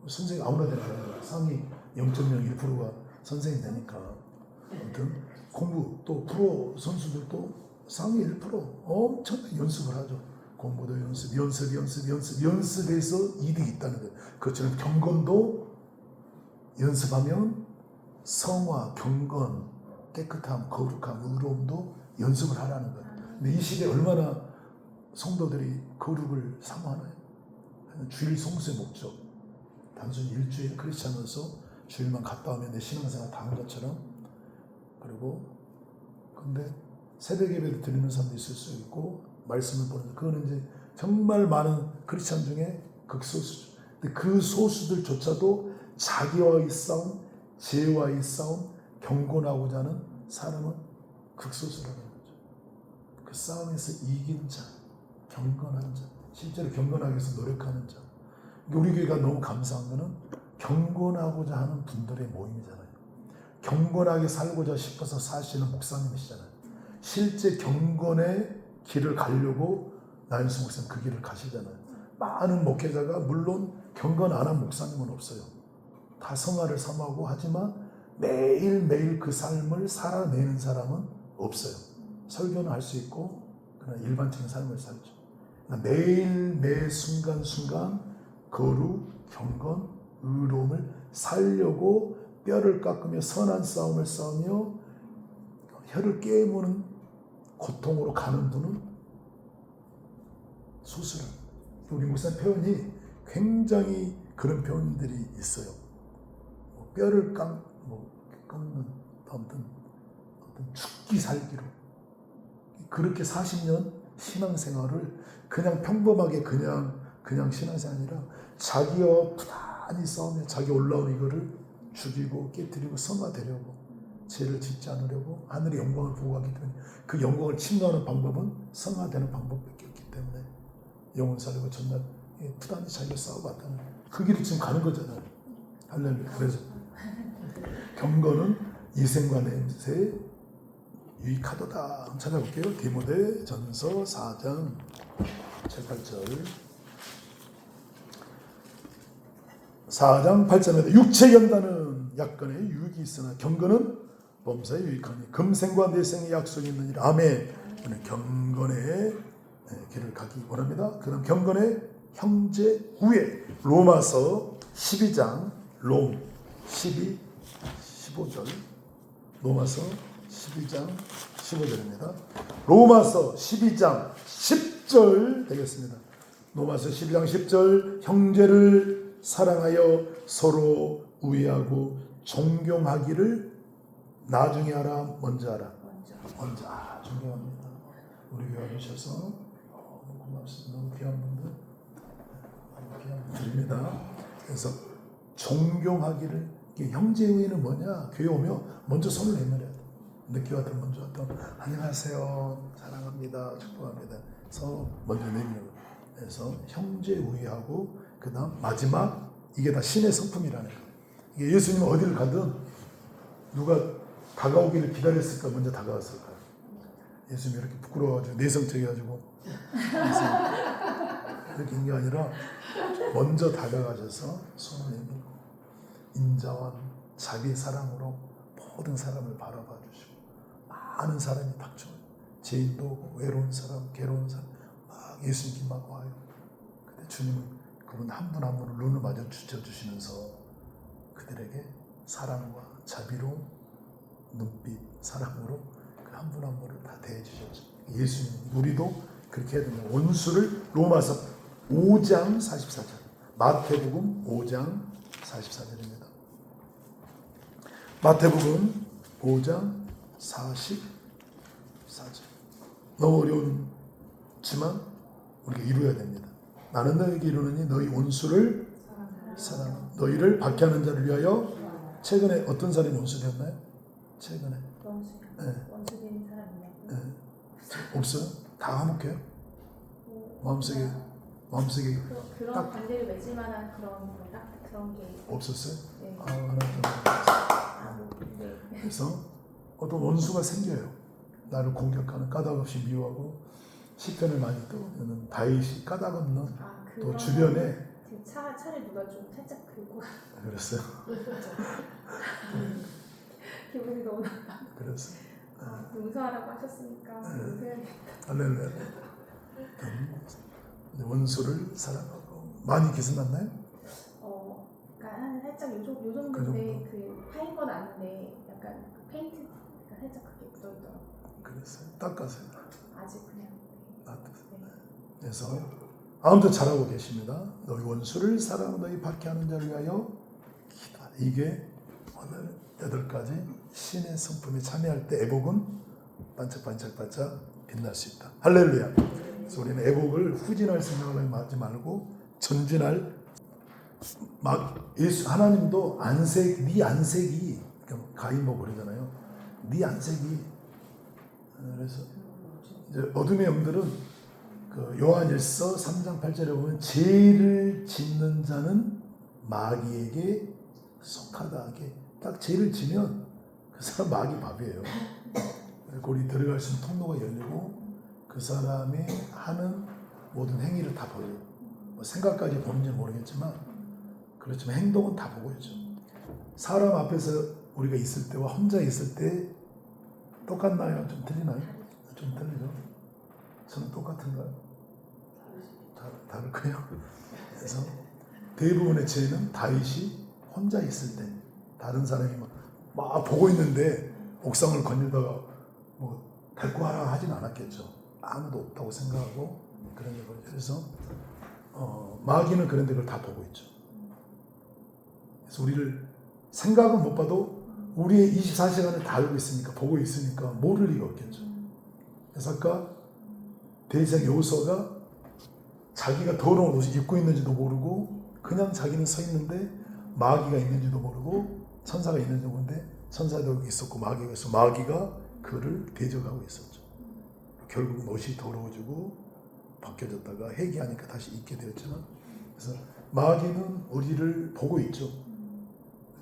선생님 아무나 되는 거예요. 상위 0.01%가 선생님 되니까. 아무튼 공부 또 프로 선수들도 상위 1% 엄청 연습을 하죠. 공부도 연습해서 이득이 있다는 거예요. 그것처럼 경건도 연습하면 성화, 경건, 깨끗함, 거룩함, 의로움도 연습을 하라는 거예요. 근데 이 시대에 얼마나 성도들이 거룩을 사모하나요? 주일 성수의 목적 단순히 일주일 크리스찬으로서 주일만 갔다 오면 내 신앙생활 다 한 것처럼. 그리고 근데 새벽 예배도 드리는 사람도 있을 수 있고 말씀을 보는 그거는 이제 정말 많은 크리스찬 중에 극소수죠. 근데 그 소수들조차도 자기와의 싸움, 죄와의 싸움, 경건하고자 하는 사람은 극소수라는 거죠. 그 싸움에서 이긴 자, 경건한 자, 실제로 경건하기 위해서 노력하는 자. 우리 교회가 너무 감사한 거는 경건하고자 하는 분들의 모임이잖아요. 경건하게 살고자 싶어서 사시는 목사님이시잖아요. 실제 경건의 길을 가려고 나윤수 목사님 그 길을 가시잖아요. 많은 목회자가 물론 경건 안 한 목사님은 없어요. 다 성화를 삼하고 하지만 매일매일 그 삶을 살아내는 사람은 없어요. 설교는 할 수 있고 그러나 일반적인 삶을 살죠. 매일 매 순간순간 거룩, 경건, 의로움을 살려고 뼈를 깎으며 선한 싸움을 싸우며 혀를 깨무는 고통으로 가는 분은 소수라. 우리 목사님 표현이 굉장히 그런 표현들이 있어요. 뼈를 깎는 아무튼 죽기 살기로 그렇게 40년 신앙생활을 그냥 평범하게 그냥 신앙생활이 아니라 자기와 부단히 싸우며 자기 올라온 이거를 죽이고 깨뜨리고 성화되려고 죄를 짓지 않으려고 하늘의 영광을 보호하기 때문에 그 영광을 침노하는 방법은 성화되는 방법밖에 없기 때문에 영혼 살리고 전날 부단히 자기가 싸워봤다는 그 길을 지금 가는 거잖아요. 할렐루야. 그래서 경건은 이생과 냄새에 유익하도다. 찾아볼게요. 디모데 전서 4장 7, 8절 4장 8절에 육체 연단은 약간의 유익이 있으나 경건은 범사에 유익하니 금생과 내생의 약속이 있느니라. 아멘. 경건의 길을 가기 원합니다. 그럼 경건의 형제 우애 로마서 12장 롬 12, 15절 로마서 12장 15절입니다. 로마서 12장 10절 되겠습니다. 로마서 12장 10절 형제를 사랑하여 서로 우애하고 존경하기를 나중에 하라 먼저 하라. 먼저 존경합니다. 우리 교회 와주셔서 너무 고맙습니다. 너무 귀한 분들 너무 귀한 분들입니다. 그래서 존경하기를 형제 우애는 뭐냐? 교회 오면 먼저 손을 내밀어야 돼. 늦게 왔든 먼저 왔든 안녕하세요 사랑합니다 축복합니다 그래서 먼저 내밀고 그래서 형제 우애하고 그 다음 마지막 이게 다 신의 성품이라는 거예요. 이게 예수님은 어디를 가든 누가 다가오기를 기다렸을까 먼저 다가왔을까? 예수님이 이렇게 부끄러워가지고 내성적이가지고 이렇게 한 게 아니라 먼저 다가가셔서 손을 내밀고 인자와 자기 사랑으로 모든 사람을 바라봐 주시고 많은 사람이 닥쳐요. 죄인도 오고 외로운 사람, 괴로운 사람 막 예수님께 막 와요. 근데 주님은 그분 한 분 한 분을 눈을 마주 주시면서 그들에게 사랑과 자비로 눈빛, 사랑으로 그 한 분 한 분을 다 대해 주셨죠. 예수님, 우리도 그렇게 해야 됩니다. 원수를 로마서 5장 44절, 마태복음 5장 44절입니다. 마태복음 5장 44절. 너무 어려운지만 우리가 이루어야 됩니다. 나는 너에게 이루느니 너희 원수를 사랑, 너희를 박해하는 자를 위하여. 최근에 어떤 사람이 원수 되었나요? 최근에 원수 되는 사람 있나요? 없어요? 다 화목해요? 마음속에 그런 딱- 관계를 맺을 만한 그런 게 없었어요? 네. 하나 좀. 네. 그래서 어떤 원수가 생겨요. 나를 공격하는, 까닭없이 미워하고. 시편을 많이 떠오르는 다윗이 까닭없는 또 주변에. 차를 누가 좀 살짝 긁고 그랬어요. 기분이 너무 나빠. 그랬어요. 용서하라고 하셨으니까 용서해야겠다. 할렐루야. 원수를 사랑하고. 많이 기승났나요? 그러니까 한 살짝 요 정도인데 그 파인 건 아닌데 약간 페인트가 살짝 그게 묻어있더라고요. 그랬어요. 닦아서요. 아직 그냥 놔두세요. 네. 그래서 아무튼 잘하고 계십니다. 너희 원수를 사랑하고 너희 박해하는 자를 위하여 기도하라. 이게 오늘 8가지 신의 성품에 참여할 때 애복은 반짝반짝반짝 빛날 수 있다. 할렐루야. 그래서 우리는 애복을 후진할 생각을 하지 말고 전진할. 예수 하나님도 안색, 네 안색이, 가인 뭐 그러잖아요. 네 안색이. 그래서 이제 어둠의 영들은 그 요한일서 3장 8절에 보면 죄를 짓는 자는 마귀에게 속하다. 딱 죄를 지면 그 사람 마귀 밥이에요. 우리 들어갈 수 있는 통로가 열리고 그 사람이 하는 모든 행위를 다 보여요. 뭐 생각까지 보는지 모르겠지만 그렇지만 행동은 다 보고 있죠. 사람 앞에서 우리가 있을 때와 혼자 있을 때 똑같나요? 좀 틀리나요? 좀 틀리죠? 저는 똑같은가요? 다를 거예요. 그래서 대부분의 죄는 다윗이 혼자 있을 때, 다른 사람이 막 보고 있는데 옥상을 거닐다가 뭐 데리고 하라 하진 않았겠죠. 아무도 없다고 생각하고 그런 게 보이죠. 그래서 마귀는 그런데 그걸 다 보고 있죠. 그래서 우리를 생각은 못 봐도 우리의 24시간을 다 알고 있으니까, 보고 있으니까 모를 리가 없겠죠. 그래서 아까 대적 요소가 자기가 더러운 옷을 입고 있는지도 모르고 그냥 자기는 서 있는데 마귀가 있는지도 모르고 천사가 있는지도 모르는데 천사도 있었고 마귀가 있었고 마귀가 그를 대적하고 있었죠. 결국은 옷이 더러워지고 벗겨졌다가 회개하니까 다시 입게 되었지만, 그래서 마귀는 우리를 보고 있죠.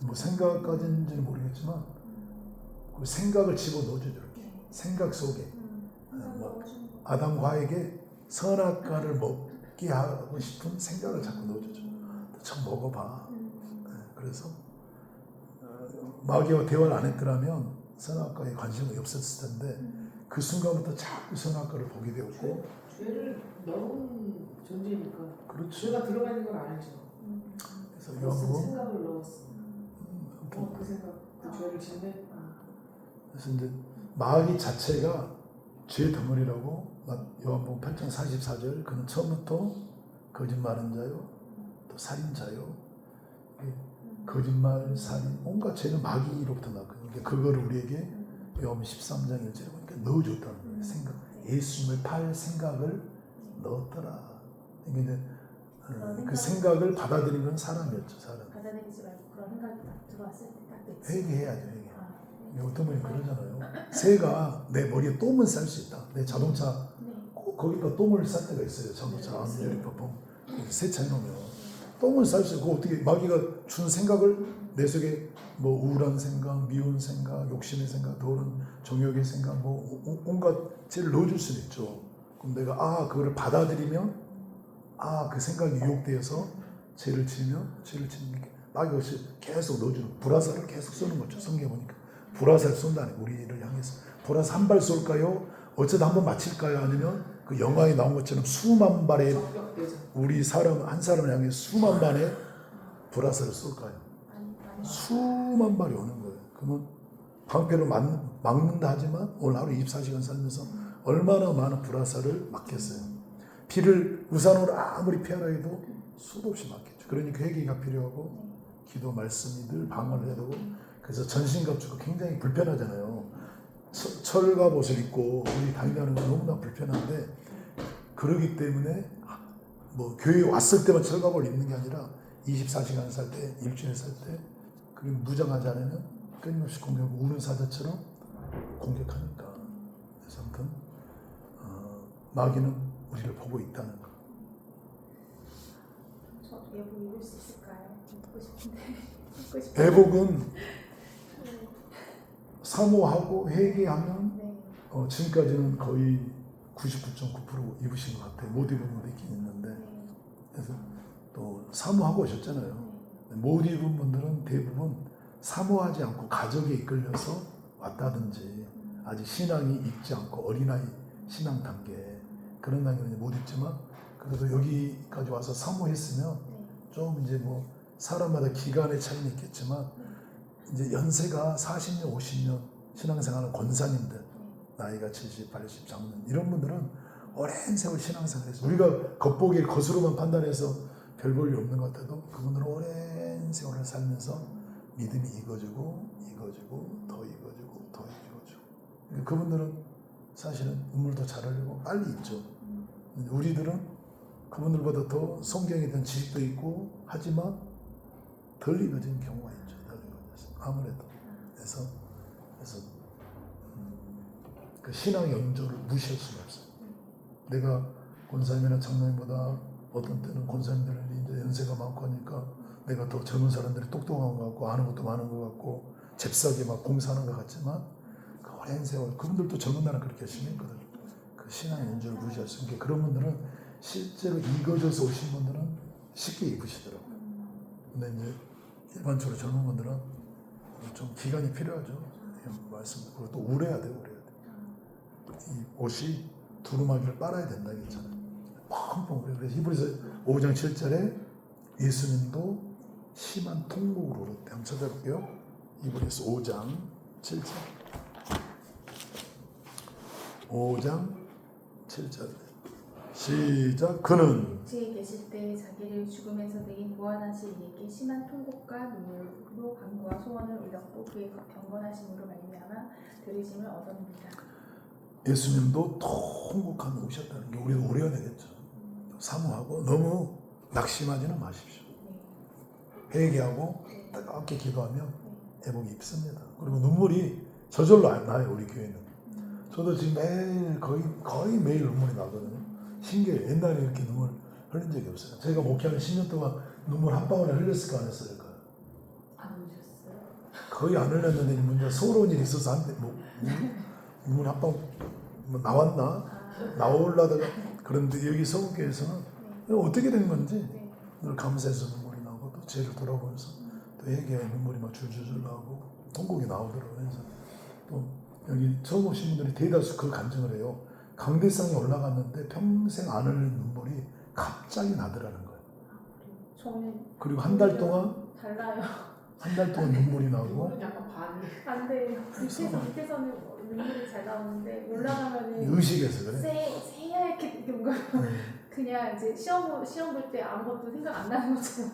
뭐 생각까지인지는 모르겠지만 그 생각을 집어넣어줘. 이렇게 생각 속에 아담과에게 선악과를 먹게 하고 싶은 생각을 자꾸 넣어주죠. 참 먹어봐. 그래서 마귀와 대화를 안 했더라면 선악과에 관심이 없었을 텐데 그 순간부터 자꾸 선악과를 보게 되었고. 죄를 넣은 존재니까. 그렇죠. 죄가 들어가 있는 걸 알죠. 그래서 요한복음 생각을 넣었어. 그 생각, 그 죄를 짓네. 그래서 이제 마귀 자체가 죄 덩어리라고. 요한복음 8장 44절, 그는 처음부터 거짓말한 자요, 또 살인자요, 거짓말, 살인, 온갖 죄는 마귀로부터 나왔거든요. 그거를 우리에게 요한복음 13장 1절에 보니까 넣어줬다는 거예요. 생각, 예수님을 팔 생각을 넣었더라. 그러니까 그 생각을 받아들인 건 사람이었죠. 사람. 받아들이지 말고 그런 생각이 딱 들어왔을 때딱 회개해야죠. 회개. 어떤 분이 그러잖아요. 새가 내 머리에 똥을 쌀 수 있다. 내 자동차 꼭 거기다 똥을 쌀 때가 있어요. 자동차 안전이 보통 세차해 놓으면 똥을 쌀 수 있고, 어떻게 마귀가 준 생각을 내 속에 뭐 우울한 생각, 미운 생각, 욕심의 생각, 더러운 정욕의 생각, 뭐 온갖 죄를 넣어줄 수는 있죠. 그럼 내가 그거를 받아들이면 그 생각이 유혹되어서 죄를 지으면 마귀가 계속 넣어주는, 불화살을 계속 쏘는 거죠. 성경에 보니까 불화살 쏜다니, 우리를 향해서. 불화살 한 발 쏠까요? 어쩌다 한번 맞힐까요? 아니면 그 영화에 나온 것처럼 수만 발의 적격되죠. 우리 사람 한 사람을 향해 수만 발의 불화살을 쏠까요? 많이 수만 발이 오는 거예요. 그러면 방패로 막는다 하지만 오늘 하루 24시간 살면서 얼마나 많은 불화살을 맞겠어요. 비를 우산으로 아무리 피하라 해도 수도 없이 맞겠죠. 그러니까 회개가 필요하고 기도 말씀이 늘 방어를 해야 되고 그래서 전신갑주가 굉장히 불편하잖아요. 철갑옷을 입고 우리 다니는 건 너무나 불편한데 그러기 때문에 뭐 교회에 왔을 때만 철갑을 입는 게 아니라 24시간 살 때, 일주일 살 때, 그리고 무장하지 않으면 끊임없이 공격하고 우는 사자처럼 공격하니까. 그래서 아무튼 마귀는 우리를 보고 있다는 거. 저 예복 입을 수 있을까요? 입고 싶은데 입고 싶은데. 애복은 네. 사모하고 회개하면 네. 지금까지는 거의 99.9% 입으신 것 같아요. 못 입은 분도 있긴 있는데 네. 그래서 또 사모하고 오셨잖아요. 못 입은 분들은 대부분 사모하지 않고 가족에 이끌려서 왔다든지 아직 신앙이 있지 않고 어린아이 신앙 단계 그런 단계는 못 입지만 그래도 여기까지 와서 사모했으면 좀 이제 뭐 사람마다 기간의 차이는 있겠지만 이제 연세가 40년, 50년 신앙생활하는 권사님들 나이가 70, 80 장년 이런 분들은 오랜 세월 신앙생활했어요. 우리가 겉보기에 겉으로만 판단해서 별 볼 일 없는 것 같아도 그분들은 오랜 세월을 살면서 믿음이 익어지고 더 익어지고 더 익어지고 그분들은 사실은 눈물도 잘 흘리고 빨리 잊죠. 우리들은 그분들보다 더 성경에 대한 지식도 있고 하지만 덜 익어진 경우가 있죠. 덜 익어져서 아무래도 그래서 그 신앙의 연조를 무시할 수가 없어요. 내가 권사님이나 장로님보다 어떤 때는 권사님들이 이제 연세가 많고 하니까 내가 더 젊은 사람들이 똑똑한 것 같고 아는 것도 많은 것 같고 잽싸게 막 공사하는 것 같지만 그 오랜 세월 그분들도 젊은 날은 그렇게 열심히 했거든. 그 신앙의 연조를 무시할 수 있는 게 그런 분들은 실제로 익어져서 오신 분들은 쉽게 입으시더라고요. 근데 이제 일반적으로 젊은 분들은 좀 기간이 필요하죠. 말씀 그리고 또 우려야 돼요. 이 옷이 두루마기를 빨아야 된다 했잖아요. 펑펑 그래서 히브리서 5장 7절에 예수님도 심한 통곡으로 울었대. 한번 찾아볼게요. 히브리서 5장 7절 5장 7절 시작. 그는 지에 계실 때 자기를 죽음에서 내인 무한하신 이에게 심한 통곡과 눈물로 간구와 소원을 올렸고 그의 경건하심으로 말미암아 들으심을 얻었습니다. 예수님도 통곡하며 오셨다는 게 우리도 오래야 되겠죠. 사모하고 너무 낙심하지는 마십시오. 회개하고 뜨겁게 기도하면 애복이 입습니다. 그리고 눈물이 저절로 안 나요. 우리 교회는. 저도 지금 매일 거의 매일 눈물이 나거든요. 신기해요. 옛날에 이렇게 눈물 흘린 적이 없어요. 제가 목회하는 10년 동안 눈물 한 방울을 흘렸을까 안 했을까요? 안 오셨어요? 거의 안 흘렸는데 문제 서러운 일이 있어서 한데 눈물 한 방울 뭐 나왔나? 나오려다가 그런데 여기 서울교회에서는 어떻게 된 건지 늘 감사해서 눈물이 나고 또 죄를 돌아보면서 또 회개에 눈물이 막 줄줄줄 나오고 통곡이 나오더라고요. 그래서 또 여기 처음 오신 분들이 대다수 그 간증을 해요. 강대상에 올라갔는데 평생 안 흘린 눈물이 갑자기 나더라는 거예요. 저는 그리고 한 달 동안 달라요. 한 달 동안 눈물이 나고 그거는 약간 반이. 안 돼요. 밑에서는 눈물이 잘 나오는데 올라가면은 의식에서 그래. 새하얗게 뭔가 그냥 이제 시험 볼 때 아무것도 생각 안 나는 것처럼